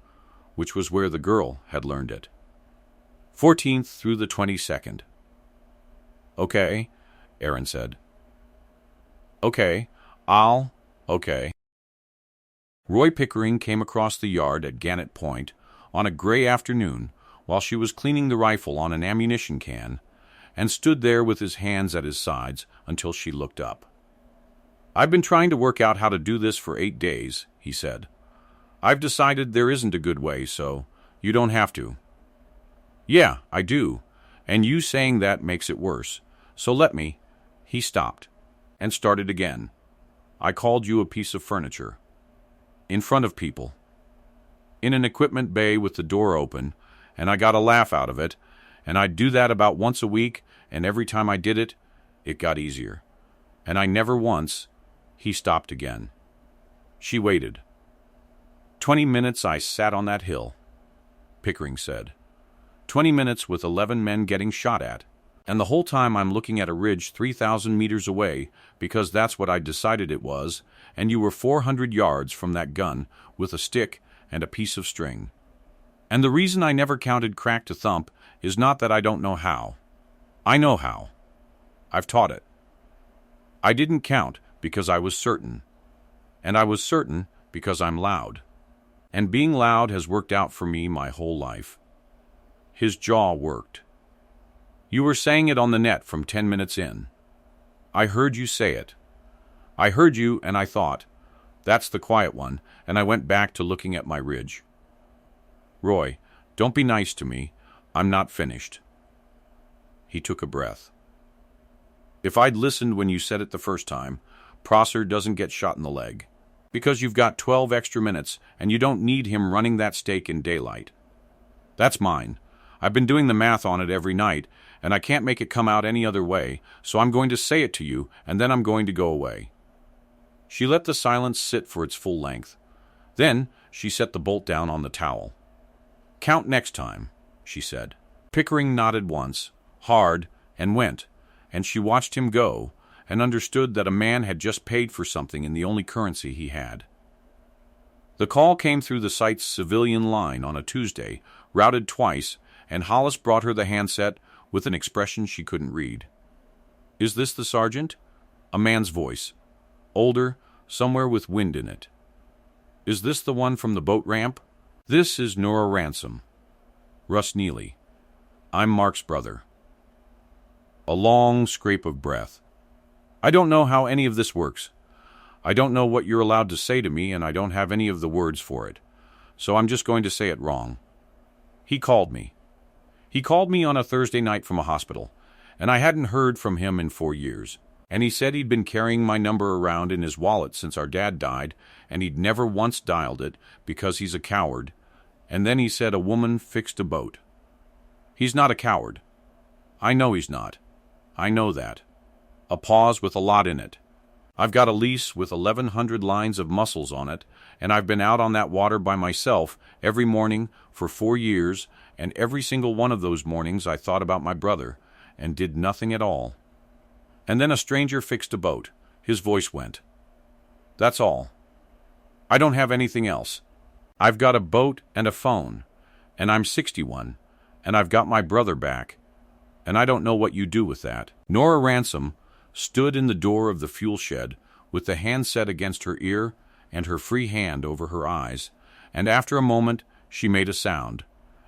which was where the girl had learned it. 14th through the 22nd. Okay, Aaron said. Okay, okay. Roy Pickering came across the yard at Gannett Point on a gray afternoon while she was cleaning the rifle on an ammunition can, and stood there with his hands at his sides until she looked up. I've been trying to work out how to do this for 8 days, he said. I've decided there isn't a good way, so you don't have to. Yeah, I do, and you saying that makes it worse, so let me. He stopped and started again. I called you a piece of furniture. In front of people. In an equipment bay with the door open, and I got a laugh out of it, and I'd do that about once a week, and every time I did it, it got easier. And I never once... He stopped again. She waited. 20 minutes I sat on that hill, Pickering said. 20 minutes with 11 men getting shot at. And the whole time I'm looking at a ridge 3,000 meters away, because that's what I decided it was, and you were 400 yards from that gun with a stick and a piece of string. And the reason I never counted crack to thump is not that I don't know how. I know how. I've taught it. I didn't count because I was certain. And I was certain because I'm loud. And being loud has worked out for me my whole life. His jaw worked. You were saying it on the net from 10 minutes in. I heard you say it. I heard you and I thought, that's the quiet one, and I went back to looking at my ridge. Roy, don't be nice to me. I'm not finished. He took a breath. If I'd listened when you said it the first time, Prosser doesn't get shot in the leg. Because you've got 12 extra minutes, and you don't need him running that stake in daylight. That's mine. I've been doing the math on it every night, and I can't make it come out any other way, so I'm going to say it to you, and then I'm going to go away. She let the silence sit for its full length. Then she set the bolt down on the towel. Count next time, she said. Pickering nodded once, hard, and went, and she watched him go, and understood that a man had just paid for something in the only currency he had. The call came through the site's civilian line on a Tuesday, routed twice, and Hollis brought her the handset with an expression she couldn't read. Is this the sergeant? A man's voice. Older, somewhere with wind in it. Is this the one from the boat ramp? This is Nora Ransom. Russ Neely. I'm Mark's brother. A long scrape of breath. I don't know how any of this works. I don't know what you're allowed to say to me, and I don't have any of the words for it. So I'm just going to say it wrong. He called me. He called me on a Thursday night from a hospital, and I hadn't heard from him in 4 years. And he said he'd been carrying my number around in his wallet since our dad died, and he'd never once dialed it because he's a coward. And then he said a woman fixed a boat. He's not a coward. I know he's not. I know that. A pause with a lot in it. I've got a lease with 1,100 lines of mussels on it, and I've been out on that water by myself every morning for 4 years, and every single one of those mornings I thought about my brother, and did nothing at all. And then a stranger fixed a boat. His voice went. That's all. I don't have anything else. I've got a boat and a phone, and I'm 61, and I've got my brother back, and I don't know what you do with that. Nora Ransom stood in the door of the fuel shed with the handset against her ear and her free hand over her eyes, and after a moment she made a sound,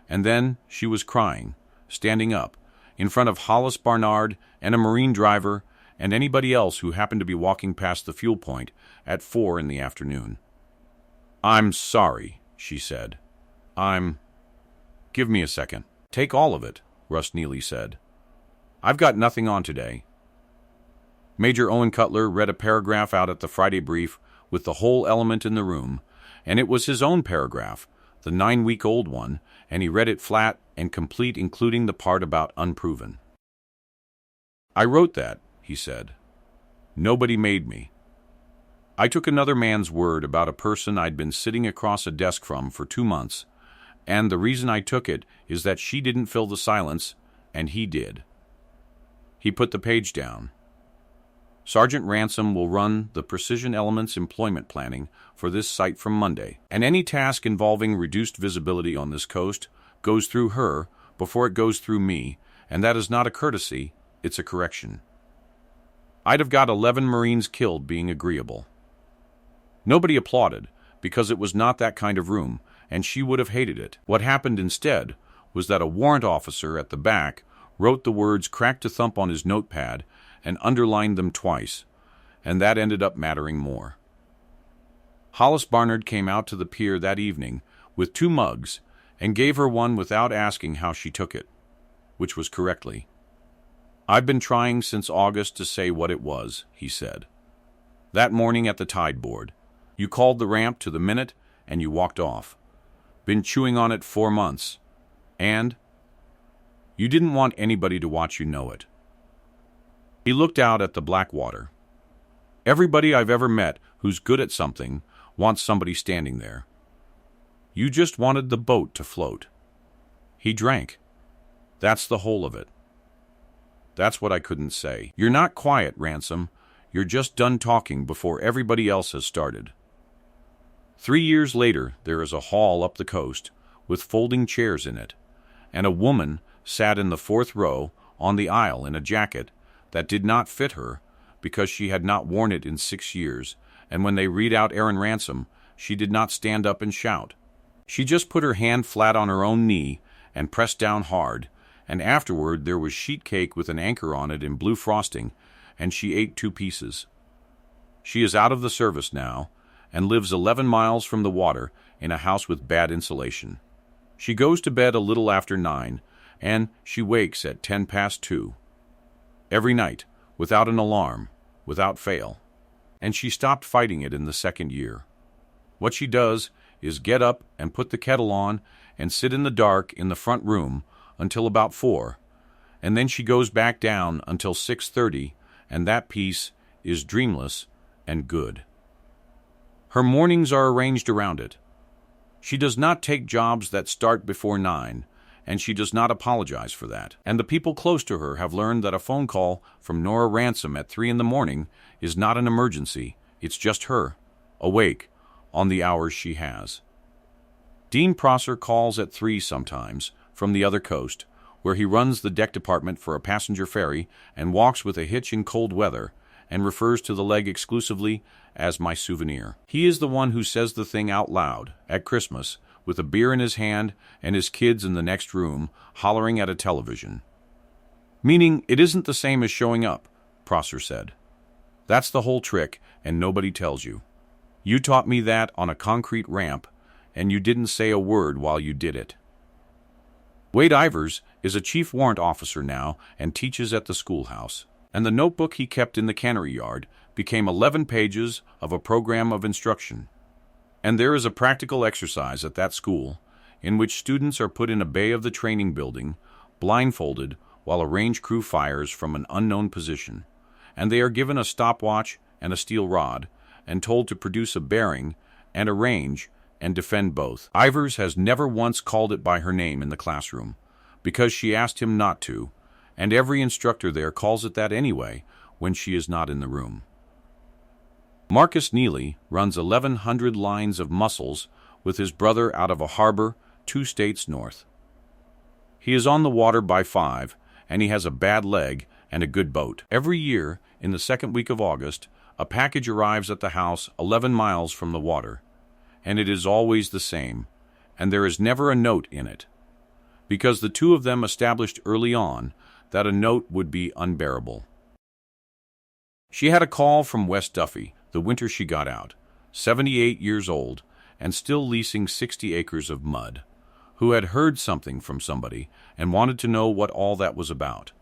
and then she was crying, standing up, in front of Hollis Barnard and a marine driver and anybody else who happened to be walking past the fuel point at 4 in the afternoon. I'm sorry, she said. Give me a second. Take all of it, Russ Neely said. I've got nothing on today. Major Owen Cutler read a paragraph out at the Friday Brief with the whole element in the room, and it was his own paragraph, the 9-week-old one, and he read it flat and complete, including the part about unproven. I wrote that, he said. Nobody made me. I took another man's word about a person I'd been sitting across a desk from for 2 months, and the reason I took it is that she didn't fill the silence, and he did. He put the page down. Sergeant Ransom will run the Precision Elements employment planning for this site from Monday, and any task involving reduced visibility on this coast goes through her before it goes through me, and that is not a courtesy, it's a correction. I'd have got 11 Marines killed being agreeable. Nobody applauded, because it was not that kind of room, and she would have hated it. What happened instead was that a warrant officer at the back wrote the words "crack to thump" on his notepad and underlined them twice, and that ended up mattering more. Hollis Barnard came out to the pier that evening with 2 mugs and gave her one without asking how she took it, which was correctly. I've been trying since August to say what it was, he said. That morning at the tide board, you called the ramp to the minute and you walked off. Been chewing on it 4 months. And you didn't want anybody to watch you know it. He looked out at the black water. Everybody I've ever met who's good at something wants somebody standing there. You just wanted the boat to float. He drank. That's the whole of it. That's what I couldn't say. You're not quiet, Ransom. You're just done talking before everybody else has started. 3 years later, there is a hall up the coast with folding chairs in it, and a woman sat in the 4th row on the aisle in a jacket that did not fit her because she had not worn it in 6 years, and when they read out Aaron Ransom, she did not stand up and shout. She just put her hand flat on her own knee and pressed down hard, and afterward there was sheet cake with an anchor on it in blue frosting, and she ate 2 pieces. She is out of the service now, and lives 11 miles from the water in a house with bad insulation. She goes to bed a little after 9, and she wakes at 10 past 2. Every night, without an alarm, without fail. And she stopped fighting it in the 2nd year. What she does is get up and put the kettle on and sit in the dark in the front room until about 4, and then she goes back down until 6:30, and that piece is dreamless and good. Her mornings are arranged around it. She does not take jobs that start before 9, and she does not apologize for that. And the people close to her have learned that a phone call from Nora Ransom at 3 in the morning is not an emergency. It's just her, awake, on the hours she has. Dean Prosser calls at 3 sometimes, from the other coast, where he runs the deck department for a passenger ferry and walks with a hitch in cold weather, and refers to the leg exclusively as my souvenir. He is the one who says the thing out loud, at Christmas, with a beer in his hand and his kids in the next room, hollering at a television. Meaning, it isn't the same as showing up, Prosser said. That's the whole trick, and nobody tells you. You taught me that on a concrete ramp, and you didn't say a word while you did it. Wade Ivers is a chief warrant officer now and teaches at the schoolhouse, and the notebook he kept in the cannery yard became 11 pages of a program of instruction. And there is a practical exercise at that school in which students are put in a bay of the training building, blindfolded while a range crew fires from an unknown position, and they are given a stopwatch and a steel rod, and told to produce a bearing and a range and defend both. Ivers has never once called it by her name in the classroom, because she asked him not to, and every instructor there calls it that anyway when she is not in the room. Marcus Neely runs 1,100 lines of mussels with his brother out of a harbor 2 states north. He is on the water by 5, and he has a bad leg and a good boat. Every year, in the second week of August, a package arrives at the house 11 miles from the water, and it is always the same, and there is never a note in it, because the two of them established early on that a note would be unbearable. She had a call from West Duffy the winter she got out, 78 years old, and still leasing 60 acres of mud, who had heard something from somebody and wanted to know what all that was about.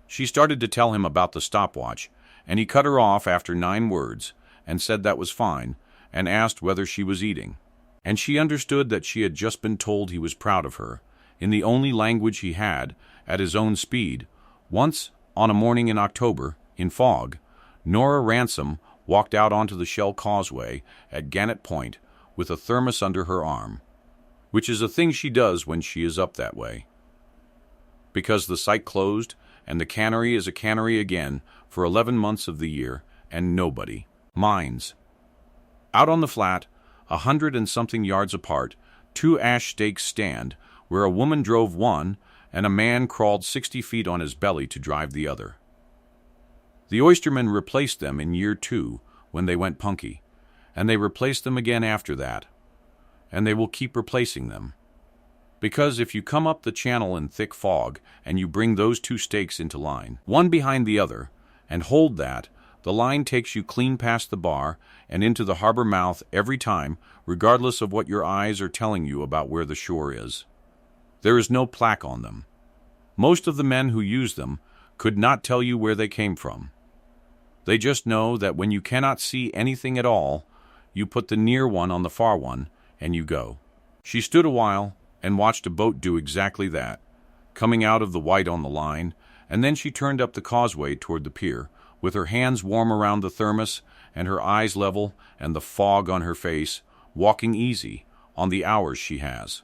She started to tell him about the stopwatch, and he cut her off after 9 words and said that was fine, and asked whether she was eating. And she understood that she had just been told he was proud of her, in the only language he had, at his own speed. Once, on a morning in October, in fog, Nora Ransom walked out onto the Shell Causeway at Gannett Point with a thermos under her arm, which is a thing she does when she is up that way, because the site closed and the cannery is a cannery again for 11 months of the year, and nobody minds. Out on the flat, 100 and something yards apart, 2 ash stakes stand, where a woman drove one and a man crawled 60 feet on his belly to drive the other. The oystermen replaced them in year 2 when they went punky, and they replaced them again after that, and they will keep replacing them. Because if you come up the channel in thick fog and you bring those 2 stakes into line, one behind the other, and hold that, the line takes you clean past the bar and into the harbor mouth every time, regardless of what your eyes are telling you about where the shore is. There is no plaque on them. Most of the men who use them could not tell you where they came from. They just know that when you cannot see anything at all, you put the near one on the far one, and you go. She stood a while and watched a boat do exactly that, coming out of the white on the line, and then she turned up the causeway toward the pier, with her hands warm around the thermos and her eyes level and the fog on her face, walking easy on the hours she has.